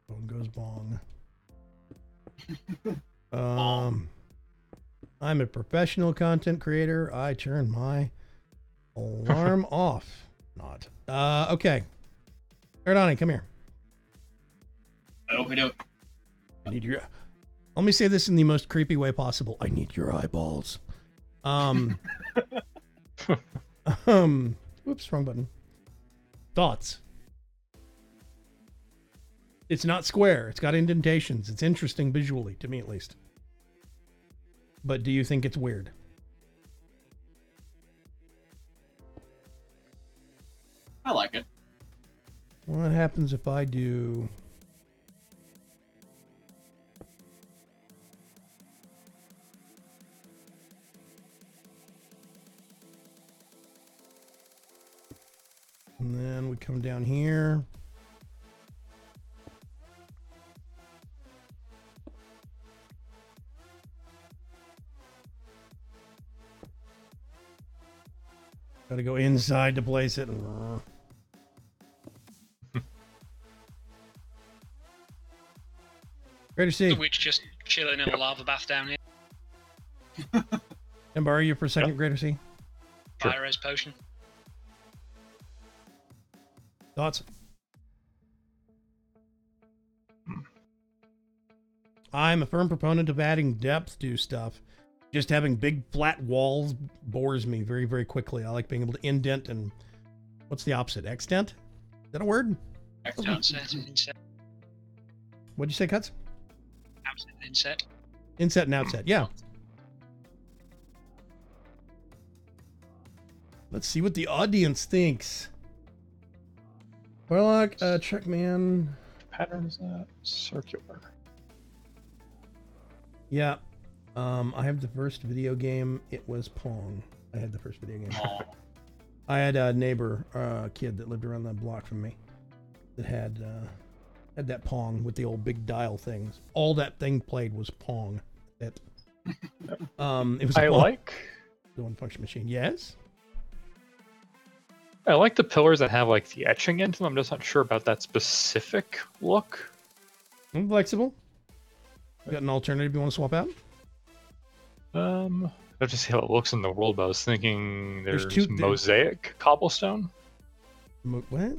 bong goes bong. I'm a professional content creator. I turn my alarm off. Not. Okay. Erdani, come here. Okey-doke. I need your... Let me say this in the most creepy way possible. I need your eyeballs. Whoops, wrong button. Thoughts? It's not square. It's got indentations. It's interesting visually, to me at least. But do you think it's weird? I like it. What happens if I do... And then we come down here. Got to go inside to place it. Great to see. The witch just chilling in a lava bath down here. Can I borrow you for a second, Greater C? Sure. Fire res potion. Thoughts? I'm a firm proponent of adding depth to stuff. Just having big flat walls bores me very, very quickly. I like being able to indent and... What's the opposite? Extent? Is that a word? Outset, inset. What'd you say, Cuts? Outset, inset. Inset and outset, yeah. Let's see what the audience thinks. Warlock, Truckman. Pattern is that circular? Yeah. I have the first video game. It was Pong. I had the first video game. Oh, I had a neighbor, kid that lived around that block from me that had that Pong with the old big dial things. All that thing played was Pong. It was I a like one function machine. Yes. I like the pillars that have like the etching into them. I'm just not sure about that specific look. I'm flexible. Got an alternative you want to swap out? I have to see how it looks in the world, but I was thinking there's two- mosaic cobblestone. What?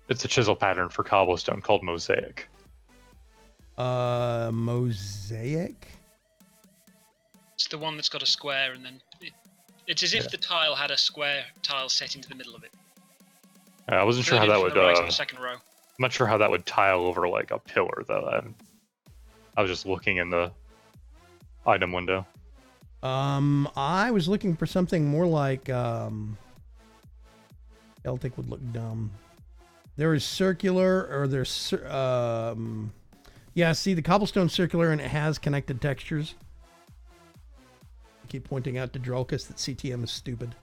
It's a chisel pattern for cobblestone called mosaic. Mosaic? It's the one that's got a square, and then it's as if the tile had a square tile set into the middle of it. I wasn't sure how that would. Right on the second row. I'm not sure how that would tile over like a pillar though. I was just looking in the item window. I was looking for something more like Celtic would look dumb. There is circular, or there's yeah. See, the cobblestone's circular and it has connected textures. I keep pointing out to Drolkus that CTM is stupid.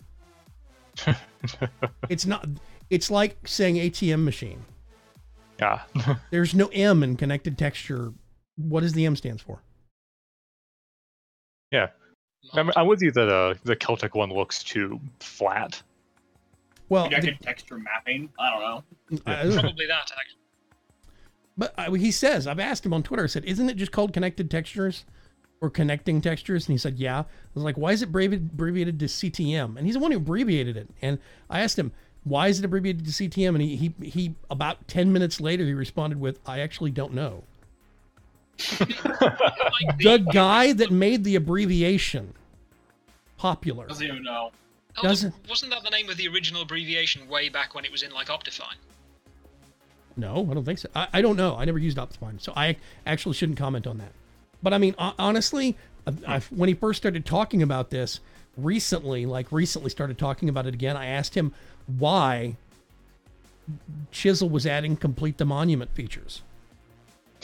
It's not. It's like saying ATM machine. Yeah. There's no M in connected texture. What does the M stands for? Yeah. I'm with you that the Celtic one looks too flat. Well, connected texture mapping. I don't know. Probably that, actually. But he says, I've asked him on Twitter. I said, "Isn't it just called connected textures or connecting textures?" And he said, "Yeah." I was like, "Why is it abbreviated to CTM?" And he's the one who abbreviated it. And I asked him, "Why is it abbreviated to CTM?" And he about 10 minutes later, he responded with, "I actually don't know." The guy that made the abbreviation popular Doesn't even know. doesn't. Wasn't that the name of the original abbreviation way back when it was in like Optifine? No, I don't think so. I don't know. I never used Optifine, so I actually shouldn't comment on that. But I mean, honestly, when he first started talking about this recently started talking about it again, I asked him why Chisel was adding complete the monument features.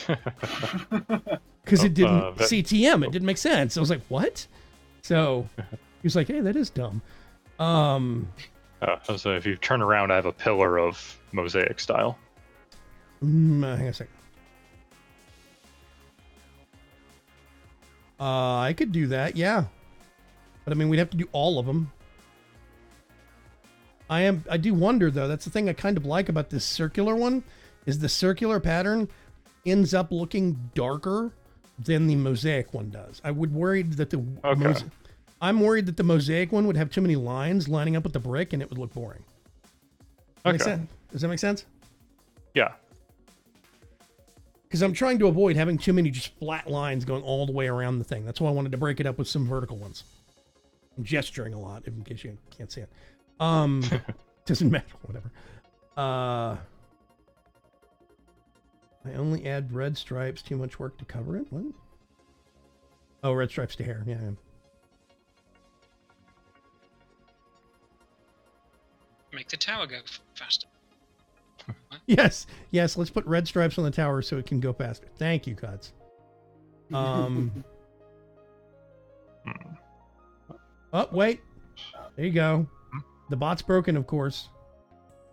Because it didn't CTM, it didn't make sense. I was like, what? So he was like, hey, that is dumb. So if you turn around, I have a pillar of mosaic style. Hang on a second. I could do that, yeah. But I mean, we'd have to do all of them. I do wonder though, that's the thing I kind of like about this circular one, is the circular pattern ends up looking darker than the mosaic one does. I'm worried that the mosaic one would have too many lines lining up with the brick and it would look boring. Does that make sense? Yeah. Because I'm trying to avoid having too many just flat lines going all the way around the thing. That's why I wanted to break it up with some vertical ones. I'm gesturing a lot, in case you can't see it. Doesn't matter, whatever. I only add red stripes. Too much work to cover it. What? Oh, red stripes to hair. Yeah. Make the tower go faster. Yes. Let's put red stripes on the tower so it can go faster. Thank you, Cuts. Oh, wait. There you go. The bot's broken, of course.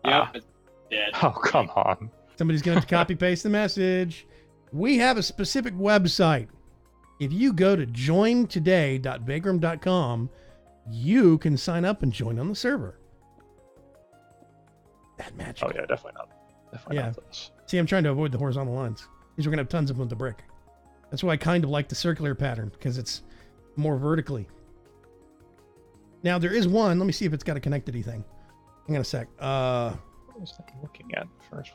Yep, it's dead. Oh, come on. Somebody's going to copy paste the message. We have a specific website. If you go to jointoday.vagram.com, you can sign up and join on the server. That magical. Oh yeah, definitely not. Definitely not this. See, I'm trying to avoid the horizontal lines. These are going to have tons of them with the brick. That's why I kind of like the circular pattern, because it's more vertically. Now, there is one. Let me see if it's got a connected thing. Hang on a sec. What was I looking at first?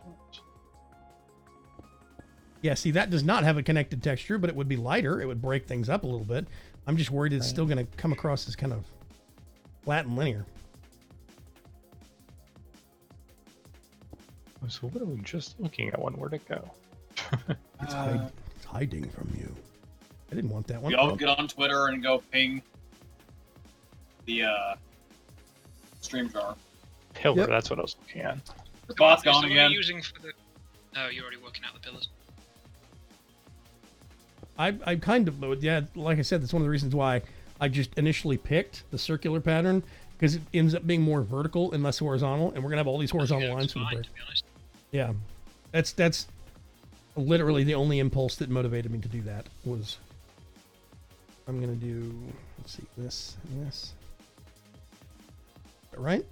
Yeah, see, that does not have a connected texture, but it would be lighter. It would break things up a little bit. I'm just worried it's still going to come across as kind of flat and linear. So what are we just looking at? Where'd it go? It's hiding from you. I didn't want that one. Y'all get on Twitter and go ping the stream jar. Pillar, Yep. That's what I was looking at. The bot's Is the gone one again. you're using for the... Oh, you're already working out the pillars. I kind of, yeah, like I said, that's one of the reasons why I just initially picked the circular pattern, because it ends up being more vertical and less horizontal, and we're going to have all these horizontal lines from the brick. To be honest. Yeah, that's literally the only impulse that motivated me to do that was, I'm going to do, let's see, this and this. Right?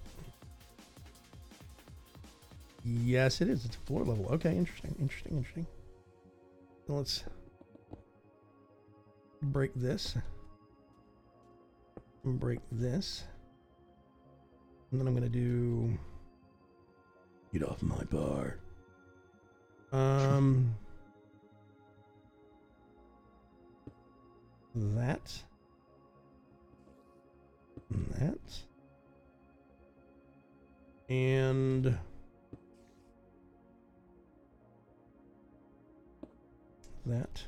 Yes, it is. It's a floor level. Okay, interesting. Let's break this. Break this. And then I'm going to do Get off my bar. That. That. And that.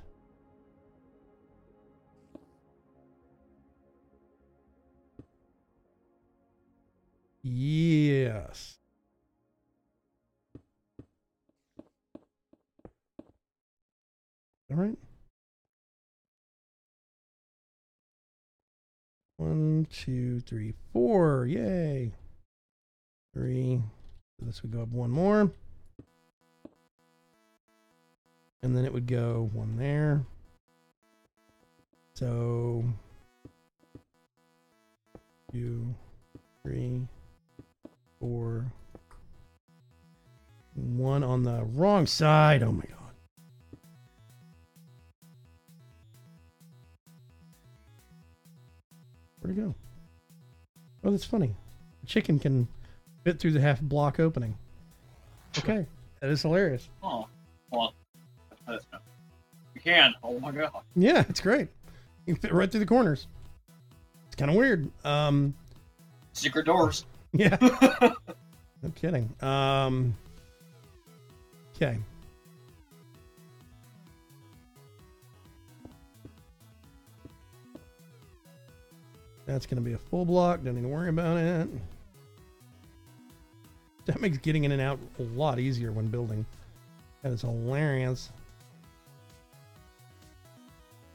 Yes. All right. 1, 2, 3, 4. Yay. 3. So this would go up one more. And then it would go one there. So 2, 3, 4. 1 on the wrong side. Oh my god. Where'd it go? Oh, that's funny. The chicken can fit through the half block opening. Okay. That is hilarious. Oh, hold on. You can. Oh my god. Yeah, it's great. You can fit right through the corners. It's kind of weird. Secret doors. Yeah. No kidding. Okay. That's going to be a full block. Don't need to worry about it. That makes getting in and out a lot easier when building. That is hilarious.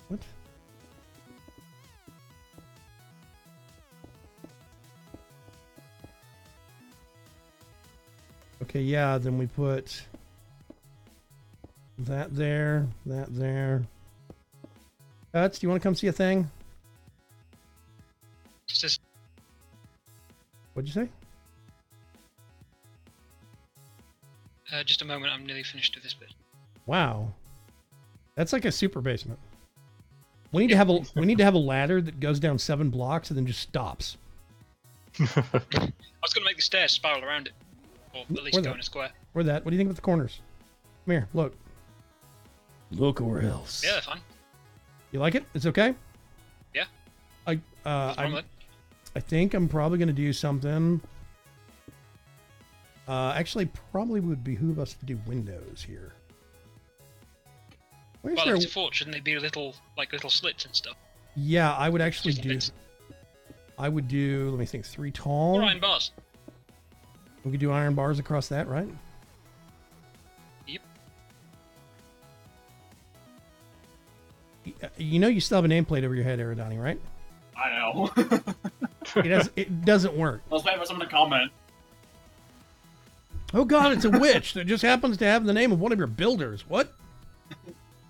What? Okay, yeah, then we put that there, that there. Cuts, do you want to come see a thing? Just What'd you say? just a moment. I'm nearly finished with this bit. Wow. That's like a super basement. We need to have a ladder that goes down 7 blocks and then just stops. I was going to make the stairs spiral around it, or at least go in a square. Or that. What do you think about the corners? Come here, look. Look or else. Yeah, they're fine. You like it? It's okay? Yeah. I What's wrong with it? I think I'm probably going to do something. Actually, probably would behoove us to do windows here. Where's Well, there? if it's a fort, shouldn't they be little slits and stuff? Yeah, I would actually Just do. bits. I would do. Let me think. 3 tall. Or iron bars. We could do iron bars across that, right? Yep. You know, you still have a nameplate over your head, Aerodani, right? I know. It doesn't work. I was waiting for someone to comment. Oh God, it's a witch that just happens to have the name of one of your builders. What?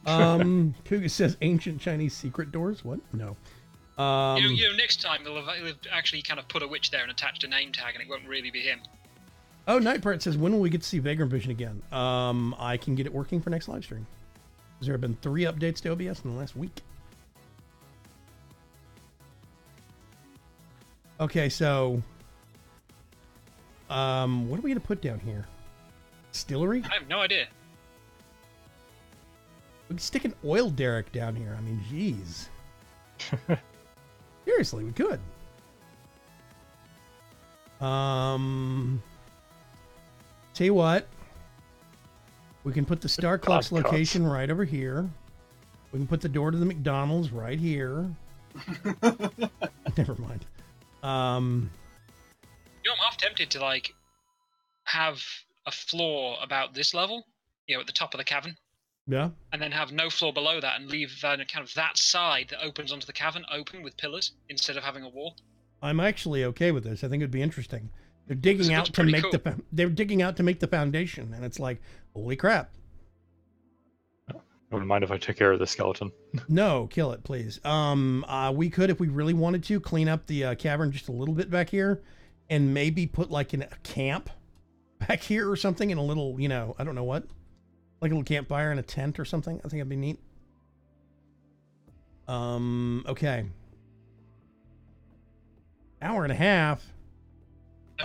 Kuga says ancient Chinese secret doors. What? No. Next time they'll have actually kind of put a witch there and attached a name tag, and it won't really be him. Oh, Nightpart says, when will we get to see Vagrant Vision again? I can get it working for next live stream. There have been 3 updates to OBS in the last week. Okay, so what are we going to put down here? Distillery? I have no idea. We can stick an oil derrick down here. I mean, jeez. Seriously, we could. Tell you what. We can put the Star Clock's location right over here. We can put the door to the McDonald's right here. Never mind. I'm half tempted to have a floor about this level, at the top of the cavern, Yeah. and then have no floor below that, and leave kind of that side that opens onto the cavern open with pillars instead of having a wall. I'm actually okay with this. I think it'd be interesting. They're digging out to make they're digging out to make the foundation, and it's like, holy crap. I wouldn't mind if I took care of the skeleton. No, kill it, please. We could, if we really wanted to, clean up the cavern just a little bit back here, and maybe put a camp back here or something in a little, I don't know what, like a little campfire and a tent or something. I think that'd be neat. Okay. Hour and a half.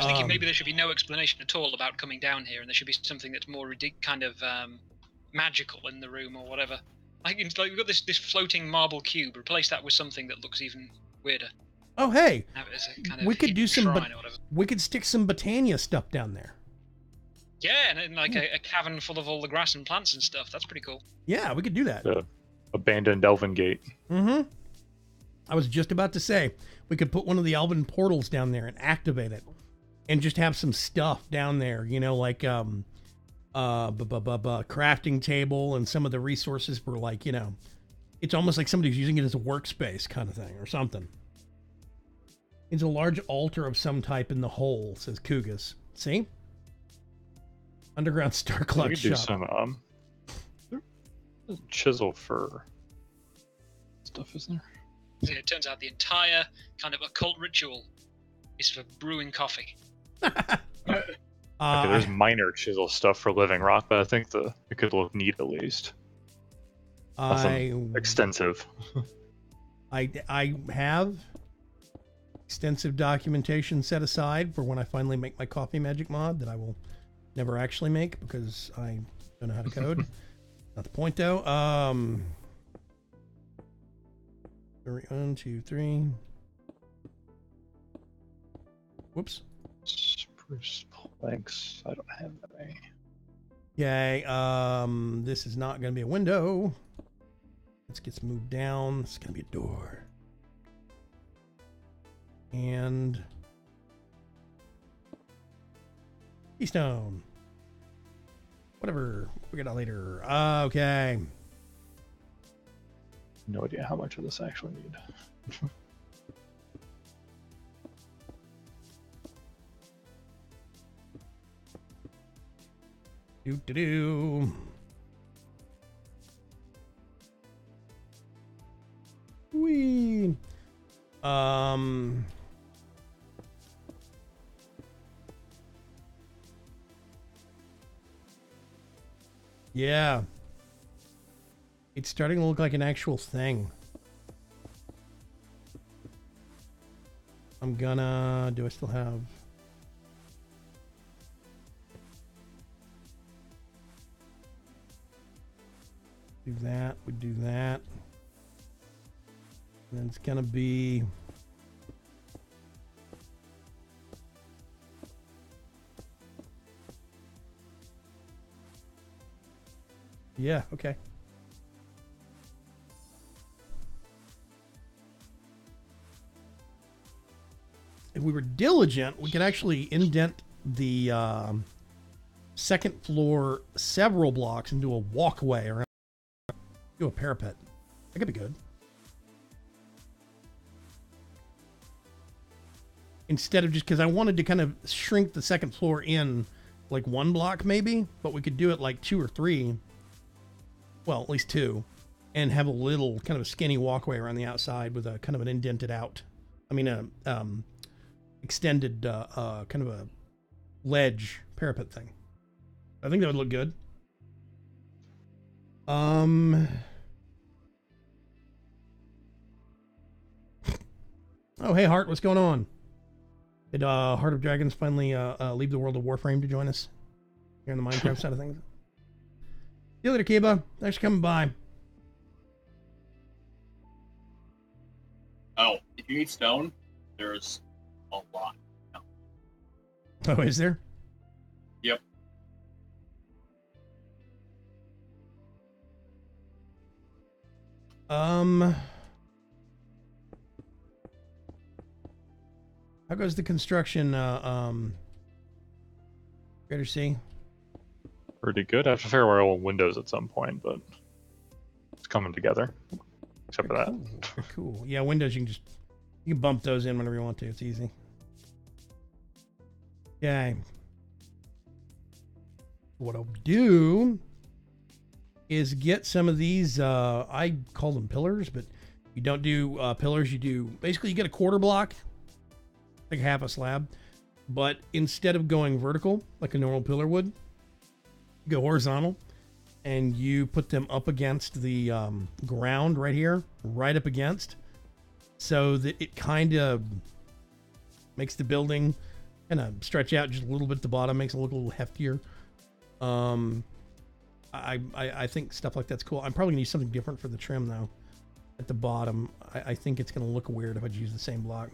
I was thinking maybe there should be no explanation at all about coming down here, and there should be something that's more kind of magical in the room or whatever. Like we've got this floating marble cube. Replace that with something that looks even weirder. Oh, hey, Have it as a kind of we could do some. shrine or whatever. We could stick some Botania stuff down there. Yeah, and like a cavern full of all the grass and plants and stuff. That's pretty cool. Yeah, we could do that. The abandoned Elven Gate. Mm-hmm. I was just about to say we could put one of the Elven portals down there and activate it, and just have some stuff down there. You know, like crafting table and some of the resources for, like, you know, it's almost like somebody's using it as a workspace kind of thing or something. It's a large altar of some type in the hole, says Kugas. See? Underground Star We Clock could do shop. some chisel for stuff, isn't there? It turns out the entire kind of occult ritual is for brewing coffee. Okay, there's minor chisel stuff for living rock, but I think it could look neat at least. Nothing extensive. I have extensive documentation set aside for when I finally make my coffee magic mod that I will never actually make because I don't know how to code. Not the point though. 1, 2, 3. Whoops. Spruce planks. I don't have that. Yay. This is not going to be a window. This gets moved down. It's going to be a door. And keystone. Whatever. We get that later. Okay. No idea how much of this I actually need. Do. Wee. Yeah. It's starting to look like an actual thing. I'm gonna... Do I still have... Do that. We do that. And then it's gonna be... Yeah, okay. If we were diligent, we could actually indent the second floor several blocks and do a walkway around. Do a parapet. That could be good. Instead of just, because I wanted to kind of shrink the second floor in like 1 block maybe, but we could do it like 2 or 3. Well, at least 2. And have a little kind of a skinny walkway around the outside with a kind of an indented out. I mean, extended kind of a ledge parapet thing. I think that would look good. Oh, hey, Hart, what's going on? Did Heart of Dragons finally leave the world of Warframe to join us here on the Minecraft side of things? See you later, Kiba. Thanks for coming by. Oh, if you need stone, there's a lot. Oh, is there? Yep. How goes the construction, Greater C? Pretty good. I have to figure out all windows at some point, but it's coming together. Except for that. Cool. Cool. Yeah, windows, you can bump those in whenever you want to. It's easy. Okay. What I'll do is get some of these, I call them pillars, but you don't do pillars. You do, basically you get a quarter block, like half a slab, but instead of going vertical, like a normal pillar would, you go horizontal, and you put them up against the ground right here, right up against, so that it kind of makes the building kind of stretch out just a little bit at the bottom, makes it look a little heftier. I think stuff like that's cool. I'm probably gonna use something different for the trim though. At the bottom, I think it's gonna look weird if I use the same block.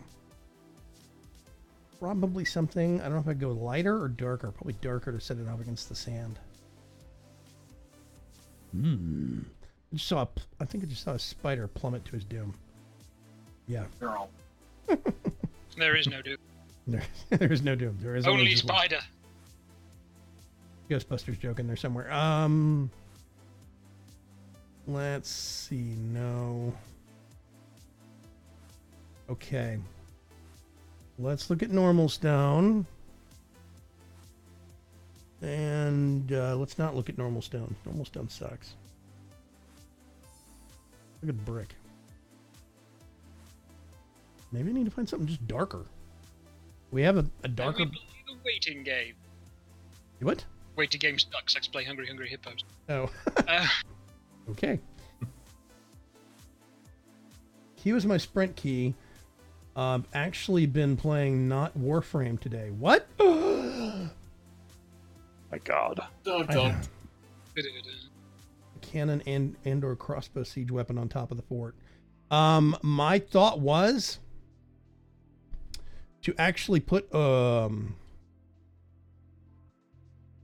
Probably something, I don't know if I'd go lighter or darker. Probably darker to set it up against the sand. I think I just saw a spider plummet to his doom. Yeah. Girl. There is no doom. There is no doom. There is Only spider. Ghostbusters joke in there somewhere. Let's see. No. Okay. Let's look at normal stone. And let's not look at normal stone. Normal stone sucks. Look at brick. Maybe I need to find something just darker. We have a darker... We play the waiting game. What? Waiting game sucks. Let's play Hungry Hungry Hippos. Oh. Okay. Q is my sprint key. Actually been playing not Warframe today. What? My God. Dun, dun. Cannon and or crossbow siege weapon on top of the fort. My thought was to actually put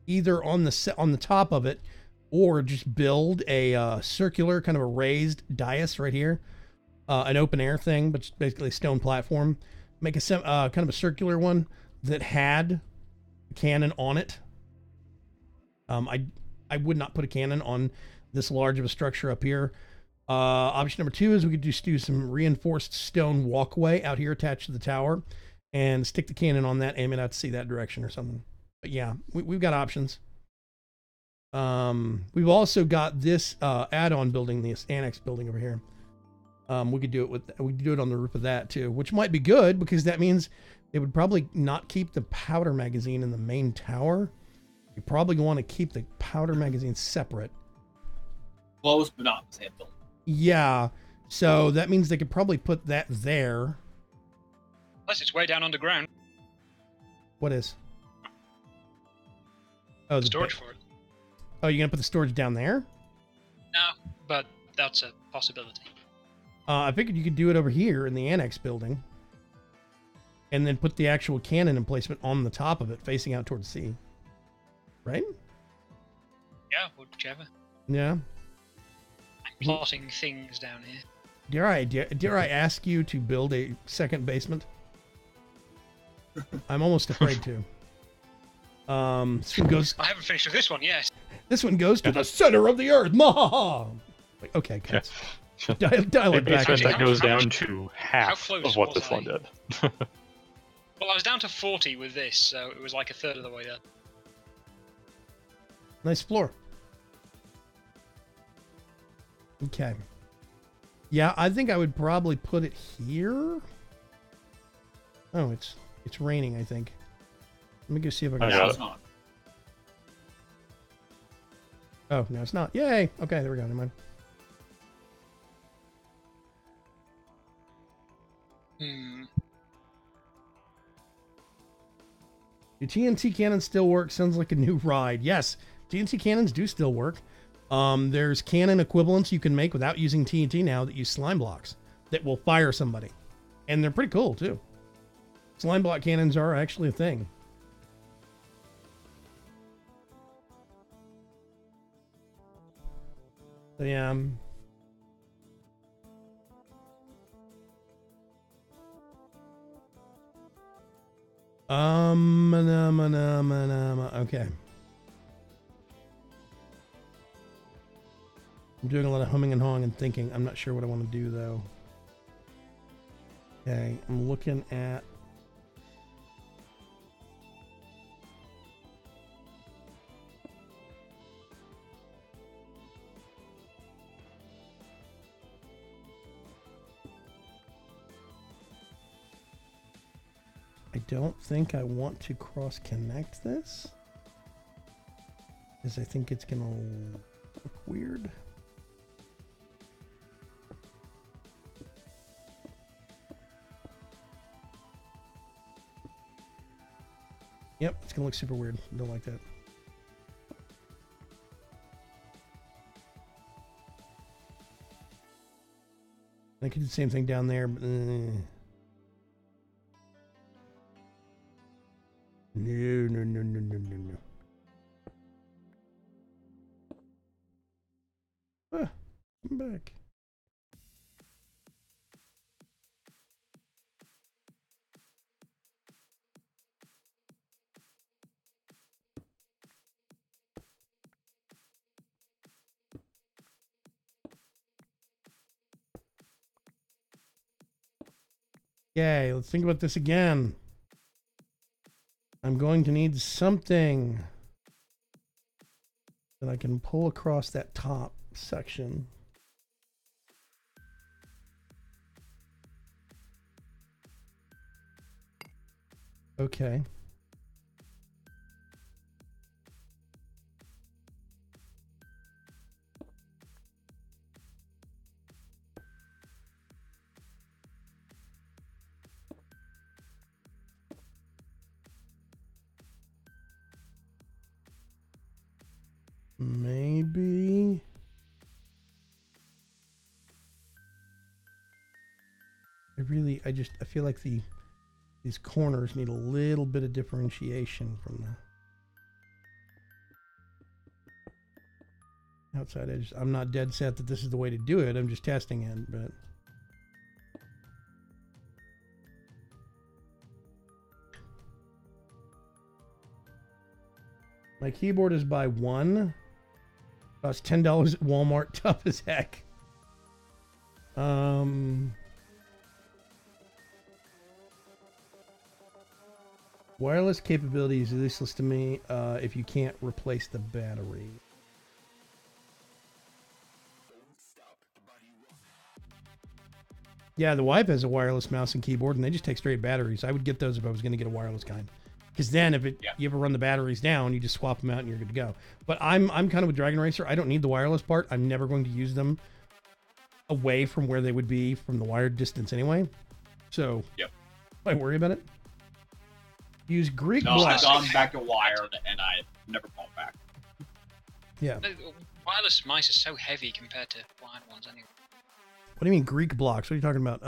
either on the top of it or just build a circular kind of a raised dais right here, an open air thing, but basically a stone platform. Make a kind of a circular one that had a cannon on it. I would not put a cannon on this large of a structure up here. Option number 2 is we could just do some reinforced stone walkway out here attached to the tower and stick the cannon on that, aim it out to see that direction or something. But yeah, we've got options. We've also got this add-on building, this annex building over here. We could do it on the roof of that too, which might be good because that means they would probably not keep the powder magazine in the main tower. You probably want to keep the powder magazine separate. Close, but not the same building. Yeah, so that means they could probably put that there. Unless it's way down underground. What is? Oh, the Storage for it. Oh, you're gonna put the storage down there? No, but that's a possibility. I figured you could do it over here in the annex building, and then put the actual cannon emplacement on the top of it, facing out towards the sea. Right? Yeah, whichever. Yeah. I'm plotting things down here. Dare I ask you to build a second basement? I'm almost afraid to. This one goes. I haven't finished with this one yet. This one goes to the center of the earth. Maha. Like, okay, guys. Dial it back. That goes down to half of what this one did. Well, I was down to 40 with this, so it was like a third of the way up. Nice floor. Okay. Yeah, I think I would probably put it here. Oh, it's raining, I think. Let me go see if I can. Yeah. It's not. Oh, no, it's not. Yay! Okay, there we go. Never mind. Do TNT cannons still work? Sounds like a new ride. Yes, TNT cannons do still work. There's cannon equivalents you can make without using TNT now that use slime blocks that will fire somebody. And they're pretty cool, too. Slime block cannons are actually a thing. So, yeah. Okay. I'm doing a lot of humming and hawing and thinking. I'm not sure what I want to do, though. Okay, I'm looking at... I don't think I want to cross-connect this, because I think it's going to look weird. Yep, it's gonna look super weird. Don't like that. I could do the same thing down there, but no. Ah, I'm back. Yay, let's think about this again. I'm going to need something that I can pull across that top section. Okay. Maybe. I feel like these corners need a little bit of differentiation from the outside edges. I'm not dead set that this is the way to do it. I'm just testing it, but. My keyboard is by one. Costs $10 at Walmart. Tough as heck. Wireless capability is useless to me if you can't replace the battery. Yeah, the wife has a wireless mouse and keyboard, and they just take straight batteries. I would get those if I was going to get a wireless kind. Because then if you ever run the batteries down, you just swap them out and you're good to go. But I'm kind of with Dragon Racer. I don't need the wireless part. I'm never going to use them away from where they would be from the wired distance anyway. So I worry about it. Use Greek block. I've gone back to wired and I've never gone back. Yeah. Wireless mice are so heavy compared to wired ones anyway. What do you mean Greek blocks? What are you talking about,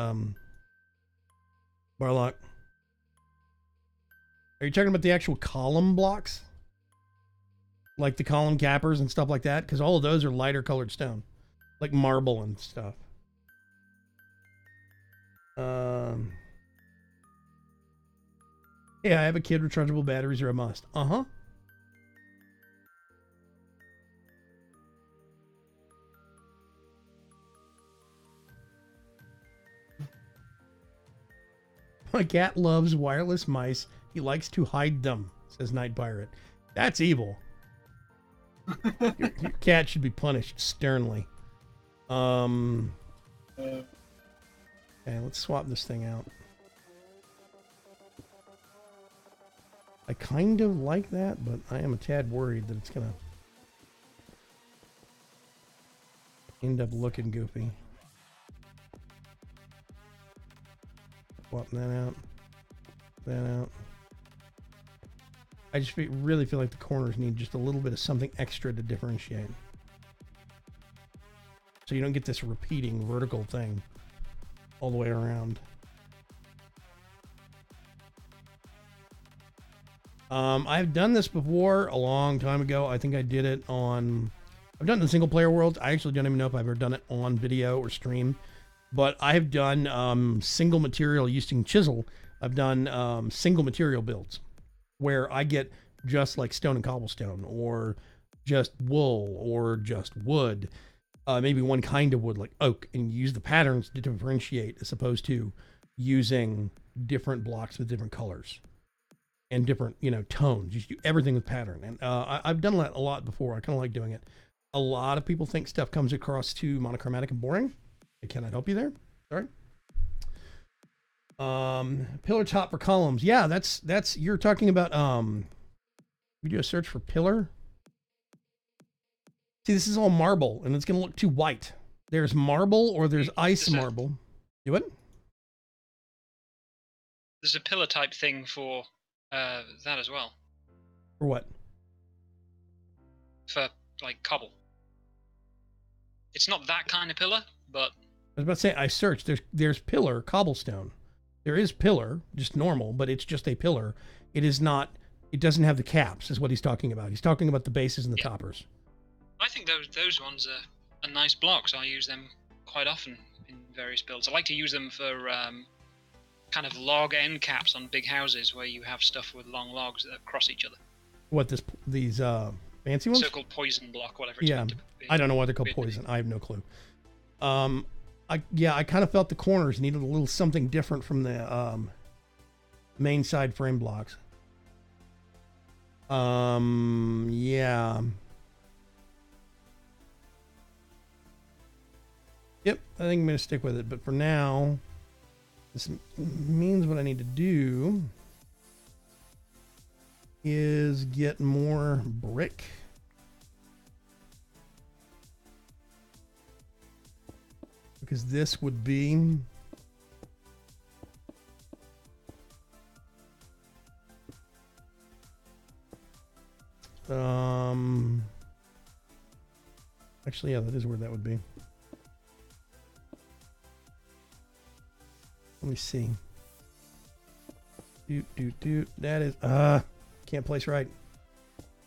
Barlock? Are you talking about the actual column blocks? Like the column cappers and stuff like that? Because all of those are lighter colored stone. Like marble and stuff. Yeah, I have a kid. Rechargeable batteries are a must. Uh-huh. My cat loves wireless mice. He likes to hide them, says Night Pirate. That's evil. Your cat should be punished sternly. Okay, let's swap this thing out. I kind of like that, but I am a tad worried that it's gonna end up looking goofy. Swapping that out. That out. I just really feel like the corners need just a little bit of something extra to differentiate. So you don't get this repeating vertical thing all the way around. I've done this before a long time ago. I think I did it on... I've done it in single player worlds. I actually don't even know if I've ever done it on video or stream. But I've done single material using chisel. I've done single material builds where I get just like stone and cobblestone, or just wool, or just wood, maybe one kind of wood like oak, and use the patterns to differentiate as opposed to using different blocks with different colors and different, tones. You do everything with pattern. And I've done that a lot before. I kind of like doing it. A lot of people think stuff comes across too monochromatic and boring. Can I help you there? Sorry. Pillar top for columns. Yeah, that's you're talking about we do a search for pillar. See, this is all marble and it's gonna look too white. There's marble or there's ice marble. You what? There's a pillar type thing for that as well. For what? For, like, cobble. It's not that kind of pillar, but... I was about to say, I searched. There's pillar, cobblestone. There is pillar, just normal, but it's just a pillar. It is not... It doesn't have the caps, is what he's talking about. He's talking about the bases and the toppers. I think those ones are nice blocks. I use them quite often in various builds. I like to use them for kind of log end caps on big houses where you have stuff with long logs that cross each other. What, these fancy ones? So-called poison block, whatever it's meant to be. I don't know why they're called poison. I have no clue. I kind of felt the corners needed a little something different from the main side frame blocks. Yeah. Yep, I think I'm going to stick with it. But for now, this means what I need to do is get more brick. Because this would be... Actually, yeah, that is where that would be. Let me see. That is, can't place right.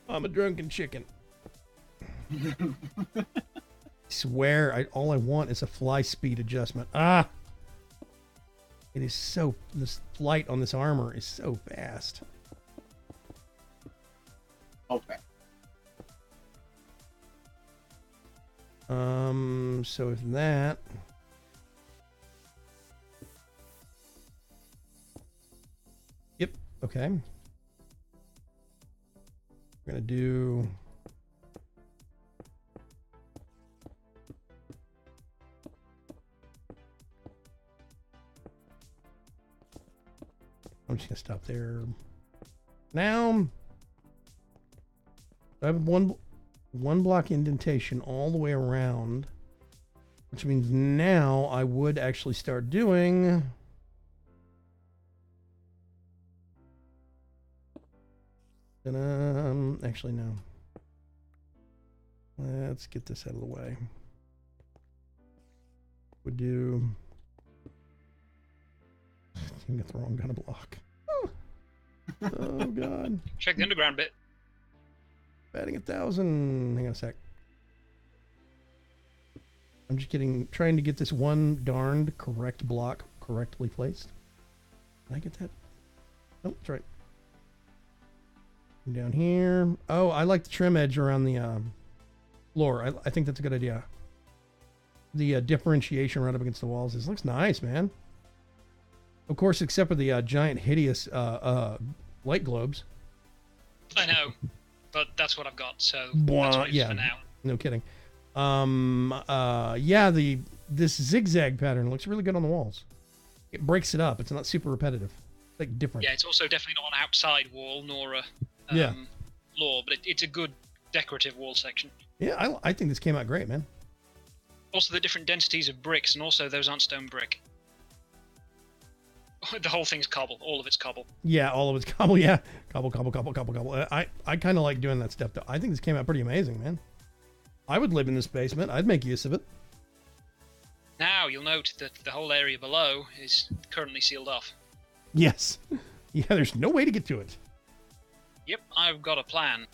I'm a drunken chicken. I swear, all I want is a fly speed adjustment. It is so, this flight on this armor is so fast. Okay. So if that... Yep, okay. We're gonna do... I'm just gonna stop there. Now, I have one block indentation all the way around, which means now I would actually start doing... Actually, no. Let's get this out of the way. Would do... I got the wrong kind of block. Oh, God. Check the underground bit. Batting 1,000. Hang on a sec. I'm just trying to get this one darned correct block correctly placed. Did I get that? Oh, that's right. Down here. Oh, I like the trim edge around the floor. I think that's a good idea. The differentiation right up against the walls. This looks nice, man. Of course, except for the giant, hideous light globes. I know, but that's what I've got, so that's what it's for now. No kidding. Yeah, this zigzag pattern looks really good on the walls. It breaks it up. It's not super repetitive. It's like different. Yeah, it's also definitely not an outside wall nor a floor, but it's a good decorative wall section. Yeah, I think this came out great, man. Also, the different densities of bricks, and also those aren't stone brick. The whole thing's cobble. All of it's cobble. Yeah, all of it's cobble. Yeah, cobble. I kind of like doing that stuff, though. I think this came out pretty amazing, man. I would live in this basement. I'd make use of it. Now, you'll note that the whole area below is currently sealed off. Yes. Yeah, there's no way to get to it. Yep, I've got a plan.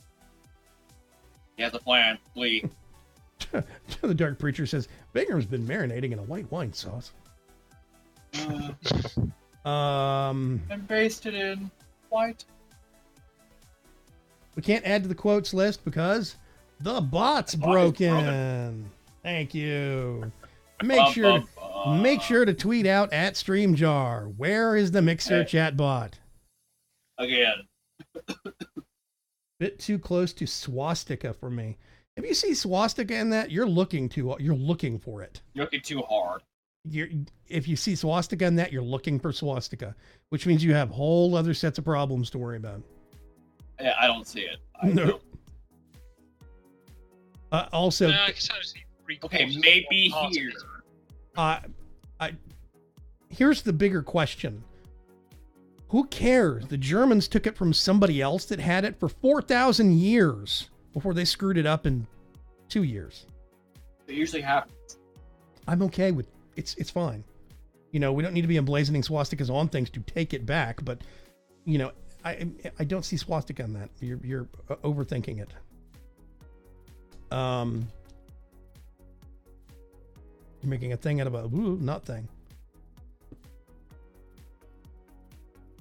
He has a plan. Lee. The Dark Preacher says, Bingham's been marinating in a white wine sauce. And basted in white. We can't add to the quotes list because the bot's broken. Thank you. Make sure to tweet out at StreamJar. Where is the Mixer chat bot? Again. Bit too close to swastika for me. If you see swastika in that, you're looking for it. You're looking too hard. If you see swastika in that, you're looking for swastika, which means you have whole other sets of problems to worry about. Yeah, I don't see it. No. Also, I can sort of see okay, maybe here. Here's the bigger question: Who cares? The Germans took it from somebody else that had it for 4,000 years before they screwed it up in 2 years. It usually happens. I'm okay with it's fine. You know, we don't need to be emblazoning swastikas on things to take it back, but you know, I don't see swastika on that. You're overthinking it. You're making a thing out of a not thing.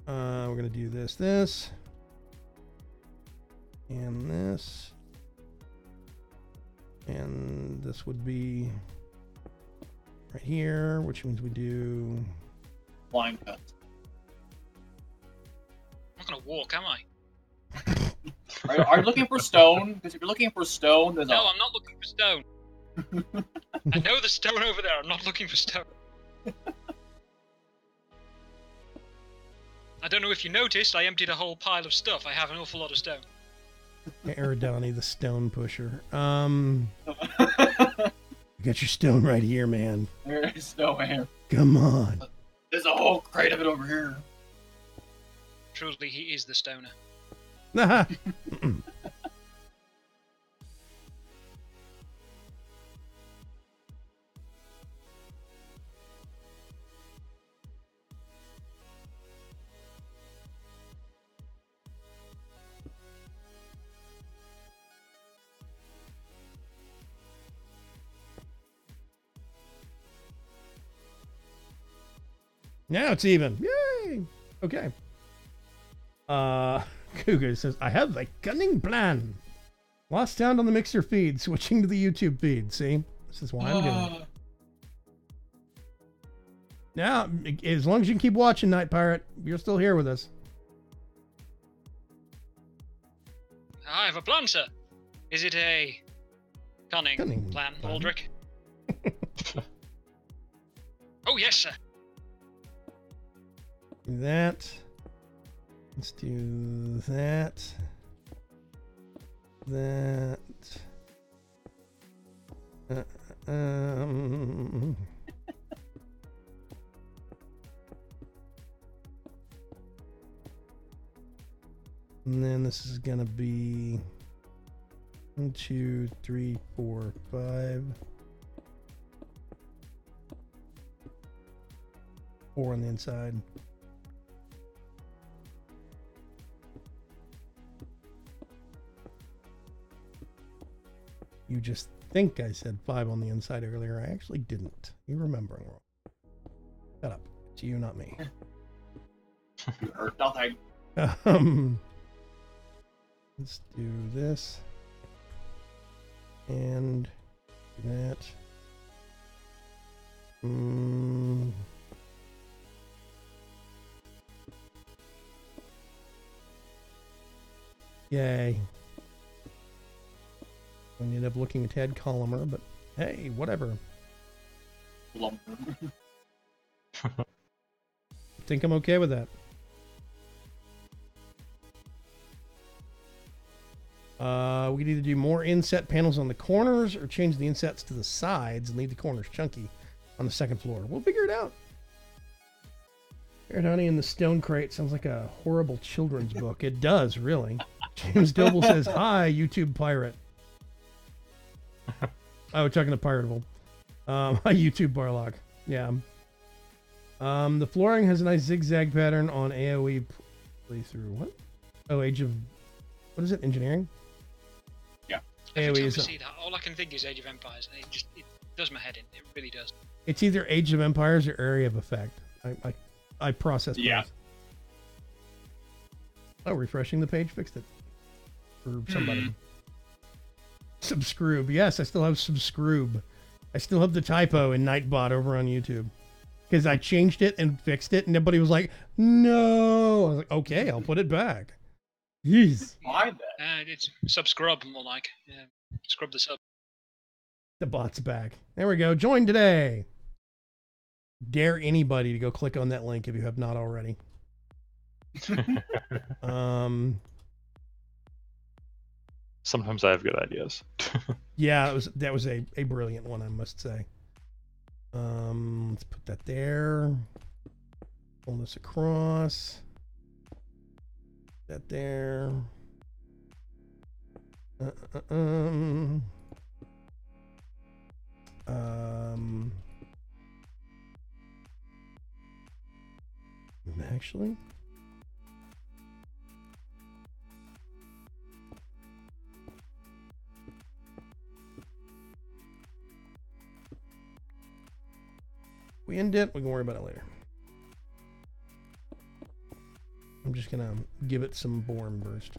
We're gonna do this, and this, and this would be right here, which means we do Blind cuts. I'm not gonna walk, am I? Are you looking for stone? Because if you're looking for stone, there's No, I'm not looking for stone. I know the stone over there. I'm not looking for stone. I don't know if you noticed, I emptied a whole pile of stuff. I have an awful lot of stone. Eridani, the stone pusher. You got your stone right here, man. There is stone here. Come on. There's a whole crate of it over here. Truly, he is the stoner. Now it's even. Yay! Okay. Cougar says, I have a cunning plan. Lost sound on the mixer feed, switching to the YouTube feed. See? This is why I'm doing it. Now, as long as you can keep watching, Night Pirate, you're still here with us. I have a plan, sir. Is it a cunning plan, Aldrich? Oh, yes, sir. Do that. Let's do that. That. And then this is gonna be 1, 2, 3, 4, 5. 4 on the inside. You just think I said 5 on the inside earlier. I actually didn't. You're remembering wrong. Shut up. It's you, not me. You heard nothing. Let's do this. And that. Yay. I ended up looking at Ted Colomer, but hey, whatever. Think I'm okay with that. We could either do more inset panels on the corners or change the insets to the sides and leave the corners chunky on the second floor. We'll figure it out. Honey in the Stone Crate sounds like a horrible children's book. It does, really. James Doble says, hi, YouTube pirate. Oh, we're talking to Piratable. Hi, YouTube Barlock. Yeah. The flooring has a nice zigzag pattern on AoE playthrough. What? Oh, Age of... What is it? Engineering? Yeah. Every time I see that, all I can think is Age of Empires, and it does my head in. It really does. It's either Age of Empires or Area of Effect. I process both. Yeah. Oh, refreshing the page fixed it. For somebody. Subscribe. Yes, I still have Subscribe. I still have the typo in Nightbot over on YouTube. Because I changed it and fixed it, and everybody was like, no. I was like, okay, I'll put it back. Jeez. Find that. It's subscribe more like. Yeah. Scrub the sub. The bot's back. There we go. Join today. Dare anybody to go click on that link if you have not already. Sometimes I have good ideas. Yeah, that was a brilliant one, I must say. Let's put that there. Pull this across. That there. Um. Actually. We end it, we can worry about it later. I'm just gonna give it some bourne burst.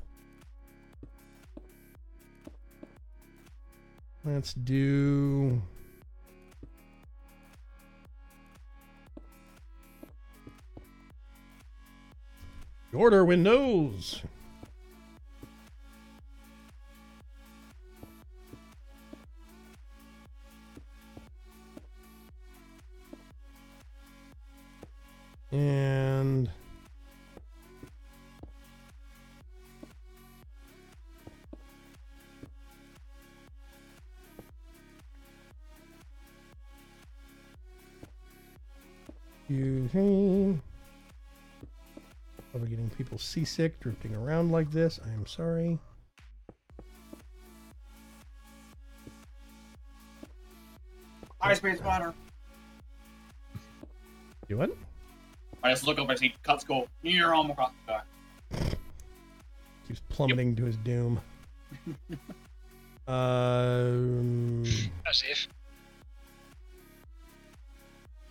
Let's do order windows. And probably getting people seasick, drifting around like this. I am sorry. High space water. You what? I just look up and see cuts go near on across the sky. Keeps plummeting to his doom. As if.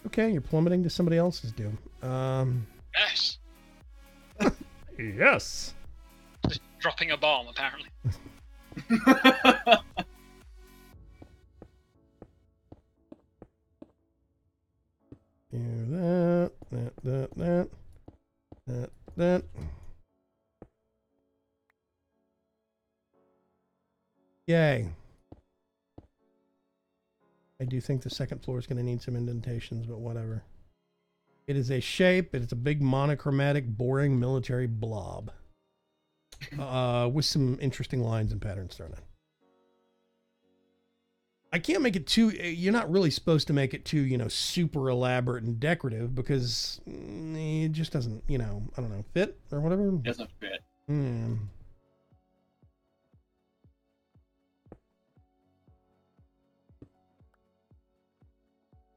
Okay, you're plummeting to somebody else's doom. Yes. Yes. Just dropping a bomb, apparently. Do that. Yay. I do think the second floor is going to need some indentations, but whatever. It is a shape. It's a big monochromatic, boring military blob. With some interesting lines and patterns thrown in. I can't make it too, you're not really supposed to make it too, super elaborate and decorative because it just doesn't, I don't know, fit or whatever. It doesn't fit.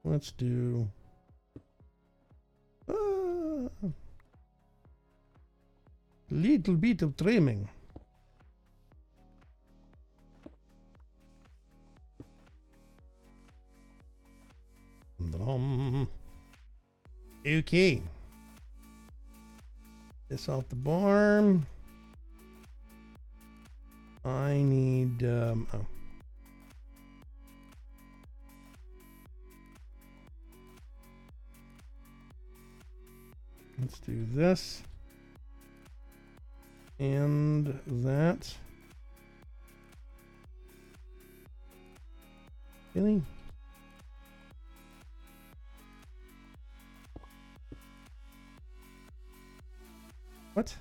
Let's do little bit of trimming. Okay. This off the barn. I need let's do this and that. Really? What?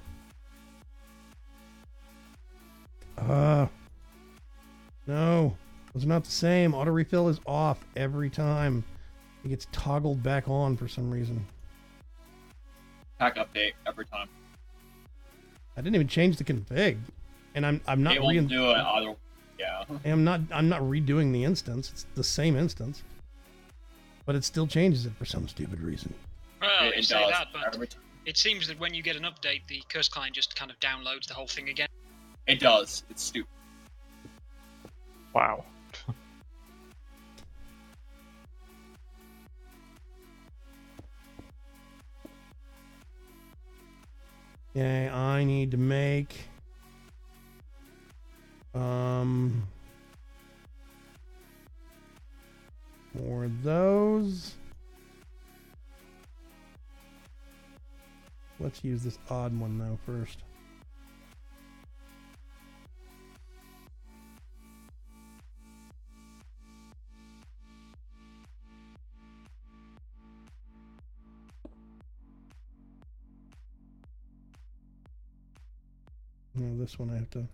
No. Those are not the same. Auto refill is off every time. It gets toggled back on for some reason. Pack update every time. I didn't even change the config. And I'm not It won't do it auto. Yeah. I'm not redoing the instance. It's the same instance. But it still changes it for some stupid reason. Well, It you say does that, but every time. it seems that when you get an update, the curse client just kind of downloads the whole thing again. It does. It's stupid. Wow. Okay, I need to make more of those. Let's use this odd one though first. No, this one I have to.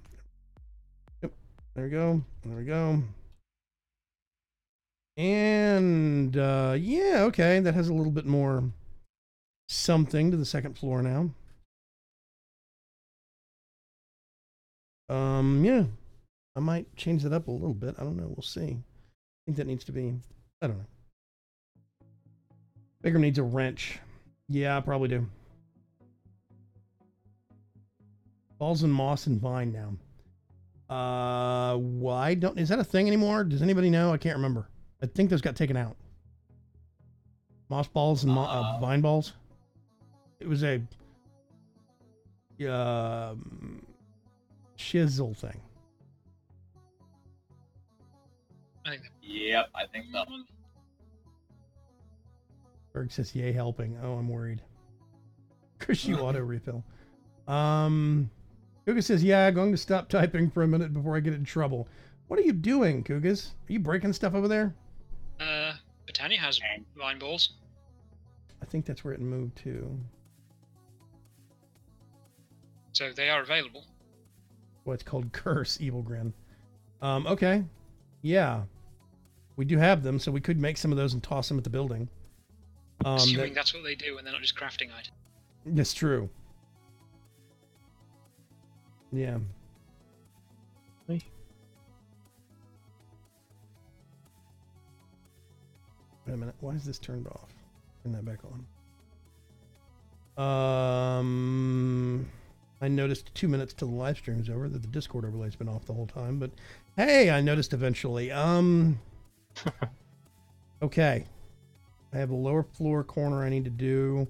Yep, there we go. There we go. And yeah, okay, that has a little bit more something to the second floor now. Yeah. I might change that up a little bit. I don't know. We'll see. I think that needs to be, I don't know. Bigger needs a wrench. Yeah, I probably do. Balls and moss and vine now. Why don't, is that a thing anymore? Does anybody know? I can't remember. I think those got taken out. Moss balls and vine balls. It was a chisel thing. Yep, I think so. Berg says, yay, helping. Oh, I'm worried. Chris, you auto refill. Kuga says, yeah, going to stop typing for a minute before I get in trouble. What are you doing, Kugas? Are you breaking stuff over there? Britannia has vine balls. I think that's where it moved to. So they are available. What's called Curse, Evil Grin. Okay. Yeah. We do have them, so we could make some of those and toss them at the building. Assuming that's what they do and they're not just crafting items. That's true. Yeah. Wait a minute. Why is this turned off? Turn that back on. I noticed 2 minutes till the live stream's over that the Discord overlay's been off the whole time, but hey, I noticed eventually. Okay. I have a lower floor corner I need to do.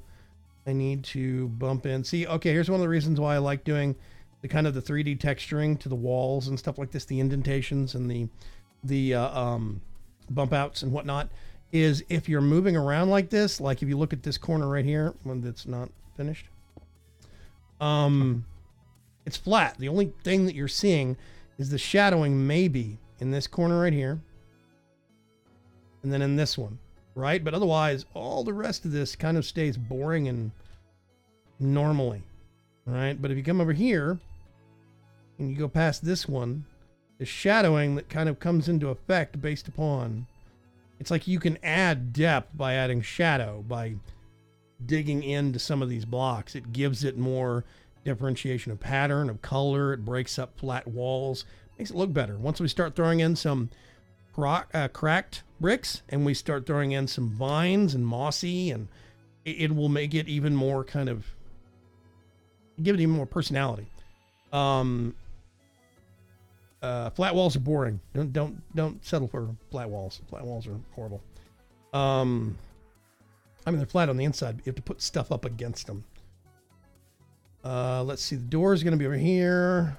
I need to bump in. See, okay, here's one of the reasons why I like doing the kind of the 3D texturing to the walls and stuff like this, the indentations and the bump outs and whatnot, is if you're moving around like this, like if you look at this corner right here, one that's not finished, it's flat. The only thing that you're seeing is the shadowing maybe in this corner right here, and then in this one, right? But otherwise, all the rest of this kind of stays boring and normally, right? But if you come over here and you go past this one, the shadowing that kind of comes into effect based upon, it's like you can add depth by adding shadow, by digging into some of these blocks. It gives it more differentiation of pattern, of color. It breaks up flat walls, makes it look better. Once we start throwing in some cracked bricks and we start throwing in some vines and mossy, and it will make it even more kind of, give it even more personality. Flat walls are boring. Don't settle for flat walls. Flat walls are horrible. I mean, they're flat on the inside, but you have to put stuff up against them. Let's see. The door is going to be over here.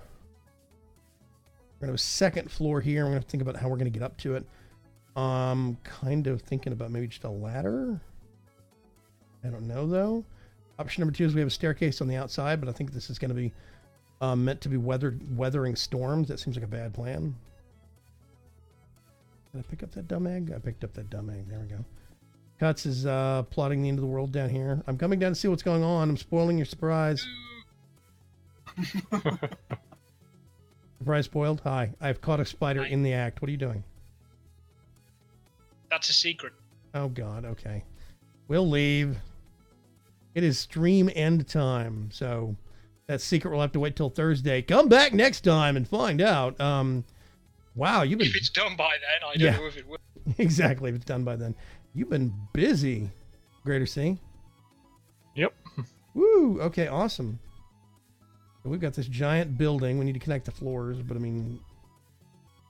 We're going to have a second floor here. We're going to have to think about how we're going to get up to it. Kind of thinking about maybe just a ladder. I don't know, though. Option number 2 is we have a staircase on the outside, but I think this is going to be meant to be weathering storms. That seems like a bad plan. Did I pick up that dumb egg? I picked up that dumb egg. There we go. Cuts is plotting the end of the world down here. I'm coming down to see what's going on. I'm spoiling your surprise. Surprise spoiled? Hi. I've caught a spider in the act. What are you doing? That's a secret. Oh, God. Okay. We'll leave. It is stream end time, so that secret will have to wait till Thursday. Come back next time and find out. Wow, you've been... If it's done by then, I don't know if it will. Exactly, if it's done by then. You've been busy, Greater C. Yep. Woo, okay, awesome. So we've got this giant building. We need to connect the floors, but I mean...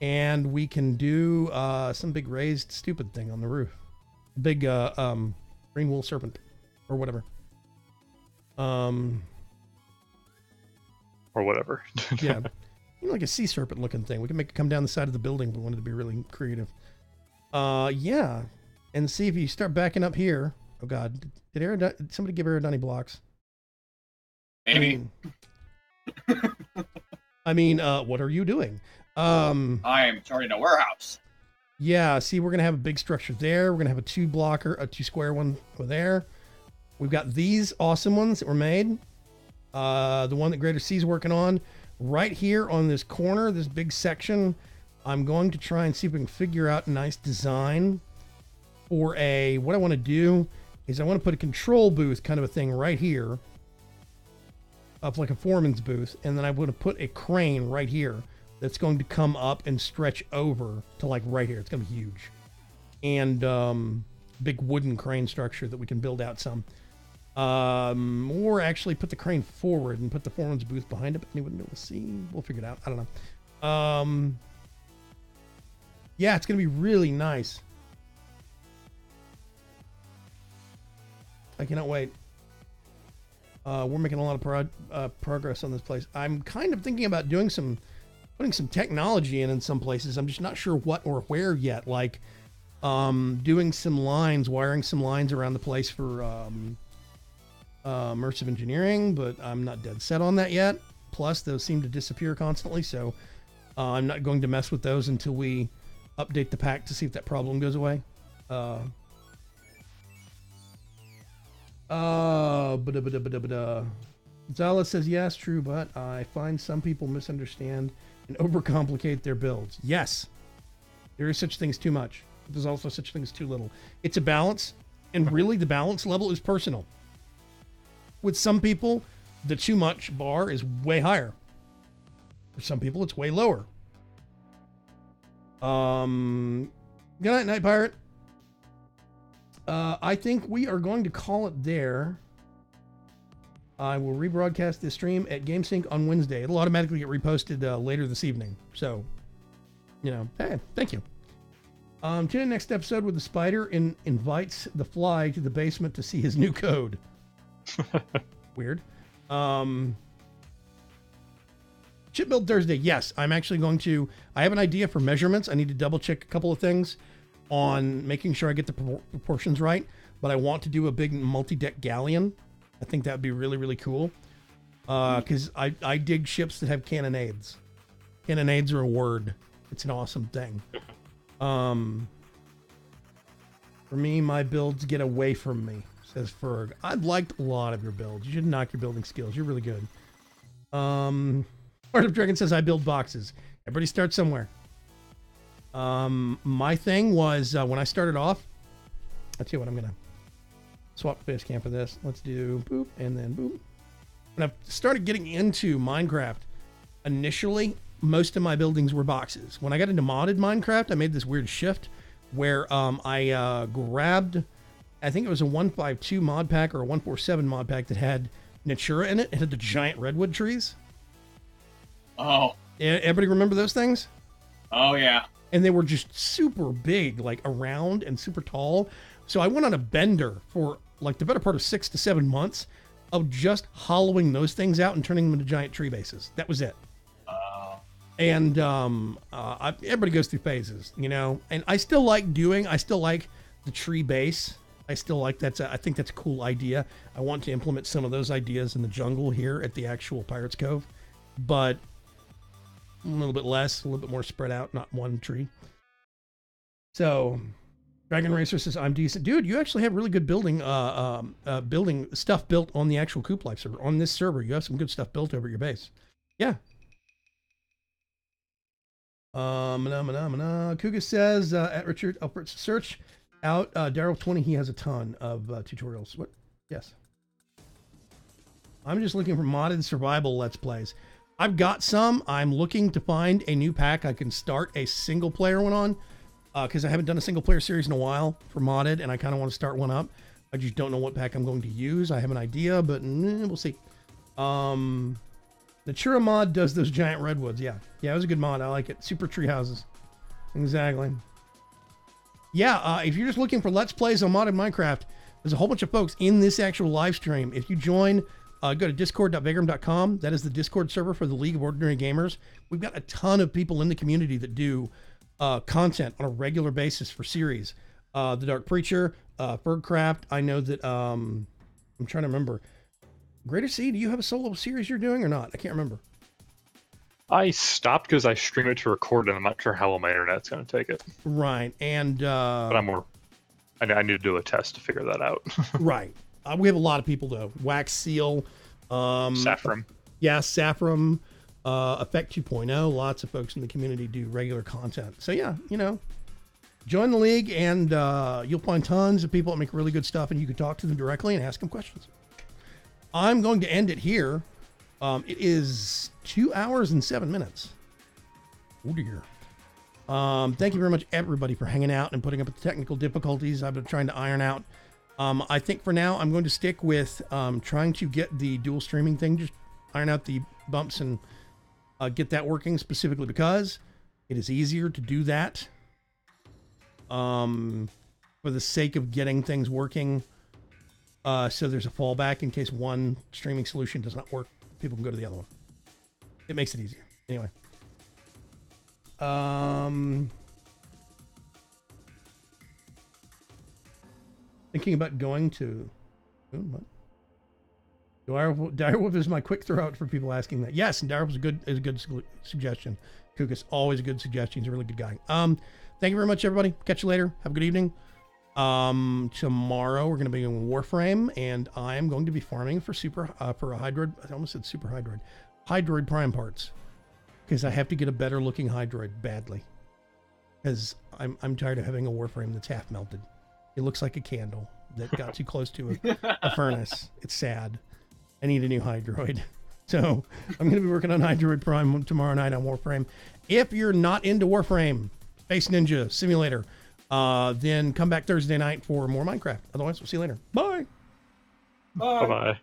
And we can do some big raised stupid thing on the roof. Big green wool serpent, or whatever. Or whatever. Yeah. You know, like a sea serpent looking thing. We can make it come down the side of the building if we wanted to be really creative. Yeah. And see if you start backing up here. Oh God. Did somebody give Aerodani blocks? Maybe. I mean, what are you doing? I am starting a warehouse. Yeah, see, we're going to have a big structure there. We're going to have a 2 square one over there. We've got these awesome ones that were made. The one that Greater C's working on. Right here on this corner, this big section, I'm going to try and see if we can figure out a nice design for what I want to do is I want to put a control booth kind of a thing right here. of like a foreman's booth, and then I'm going to put a crane right here that's going to come up and stretch over to like right here. It's going to be huge. And big wooden crane structure that we can build out some. Or actually put the crane forward and put the foreman's booth behind it, but you wouldn't be able to see. We'll figure it out. I don't know. Yeah, it's going to be really nice. I cannot wait. We're making a lot of progress on this place. I'm kind of thinking about putting some technology in some places. I'm just not sure what or where yet. Like doing some lines, wiring some lines around the place for immersive engineering, but I'm not dead set on that yet. Plus, those seem to disappear constantly, so I'm not going to mess with those until we update the pack to see if that problem goes away. Zala says, yes, true, but I find some people misunderstand and overcomplicate their builds. Yes, there is such thing as too much. But there's also such thing as too little. It's a balance, and really the balance level is personal. With some people, the too much bar is way higher. For some people, it's way lower. Good night, Night Pirate. I think we are going to call it there. I will rebroadcast this stream at GameSync on Wednesday. It'll automatically get reposted later this evening. So, hey, thank you. Tune in next episode where the spider invites the fly to the basement to see his new code. Weird. Chip Build Thursday. Yes, I'm actually going to... I have an idea for measurements. I need to double check a couple of things on making sure I get the proportions right. But I want to do a big multi-deck galleon. I think that would be really, really cool. Because I dig ships that have cannonades. Cannonades are a word. It's an awesome thing. For me, my builds get away from me, says Ferg. I've liked a lot of your builds. You should knock your building skills. You're really good. Heart of Dragon says, I build boxes. Everybody starts somewhere. My thing was, when I started off, I'll tell you what, I'm going to swap face cam for this. Let's do boop and then boop. When I started getting into Minecraft, initially, most of my buildings were boxes. When I got into modded Minecraft, I made this weird shift where I grabbed, I think it was a 152 mod pack or a 147 mod pack that had Natura in it. It had the giant redwood trees. Oh. Everybody remember those things? Oh, yeah. And they were just super big, like around and super tall. So I went on a bender for like the better part of 6 to 7 months of just hollowing those things out and turning them into giant tree bases. That was it. And everybody goes through phases, and I still like the tree base. I still like I think that's a cool idea. I want to implement some of those ideas in the jungle here at the actual Pirates Cove, but a little bit less, a little bit more spread out, not one tree. So Dragon Racer says, I'm decent. Dude, you actually have really good building stuff built on the actual Coop Life server. On this server, you have some good stuff built over your base. Yeah. Kuga says, at Richard Albert's search out Daryl 20, he has a ton of tutorials. What? Yes. I'm just looking for modded survival Let's Plays. I've got some. I'm looking to find a new pack I can start a single player one on, because I haven't done a single player series in a while for modded, and I kind of want to start one up. I just don't know what pack I'm going to use. I have an idea, but we'll see. Natura mod does those giant redwoods. Yeah, it was a good mod. I like it. Super tree houses. Exactly. Yeah, if you're just looking for Let's Plays on modded Minecraft, there's a whole bunch of folks in this actual live stream. If you join, go to discord.vagram.com. That is the Discord server for the League of Ordinary Gamers. We've got a ton of people in the community that do content on a regular basis for series. The Dark Preacher, Fergcraft. I know that, I'm trying to remember. Greater C, do you have a solo series you're doing or not? I can't remember. I stopped because I stream it to record, and I'm not sure how well my internet's going to take it. Right, and... but I need to do a test to figure that out. Right. We have a lot of people, though. Wax Seal. Saffron. Yeah, Saffron. Effect 2.0. Lots of folks in the community do regular content. So, yeah, join the league, and you'll find tons of people that make really good stuff, and you can talk to them directly and ask them questions. I'm going to end it here. It is 2 hours and 7 minutes. Oh dear. Thank you very much, everybody, for hanging out and putting up with the technical difficulties I've been trying to iron out. I think for now, I'm going to stick with trying to get the dual streaming thing, just iron out the bumps and get that working, specifically because it is easier to do that for the sake of getting things working. So there's a fallback in case one streaming solution does not work. People can go to the other one. It makes it easier. Anyway. Thinking about going to... what? Direwolf is my quick throw out for people asking that. Yes, and Direwolf is a good suggestion. Kukas, always a good suggestion. He's a really good guy. Thank you very much, everybody. Catch you later. Have a good evening. Tomorrow we're going to be in Warframe, and I am going to be farming for a Hydroid. I almost said Super Hydroid. Hydroid Prime parts. Because I have to get a better looking Hydroid badly. Because I'm tired of having a Warframe that's half melted. It looks like a candle that got too close to a furnace. It's sad. I need a new Hydroid. So I'm going to be working on Hydroid Prime tomorrow night on Warframe. If you're not into Warframe, Space Ninja Simulator, then come back Thursday night for more Minecraft. Otherwise, we'll see you later. Bye. Bye. Bye-bye.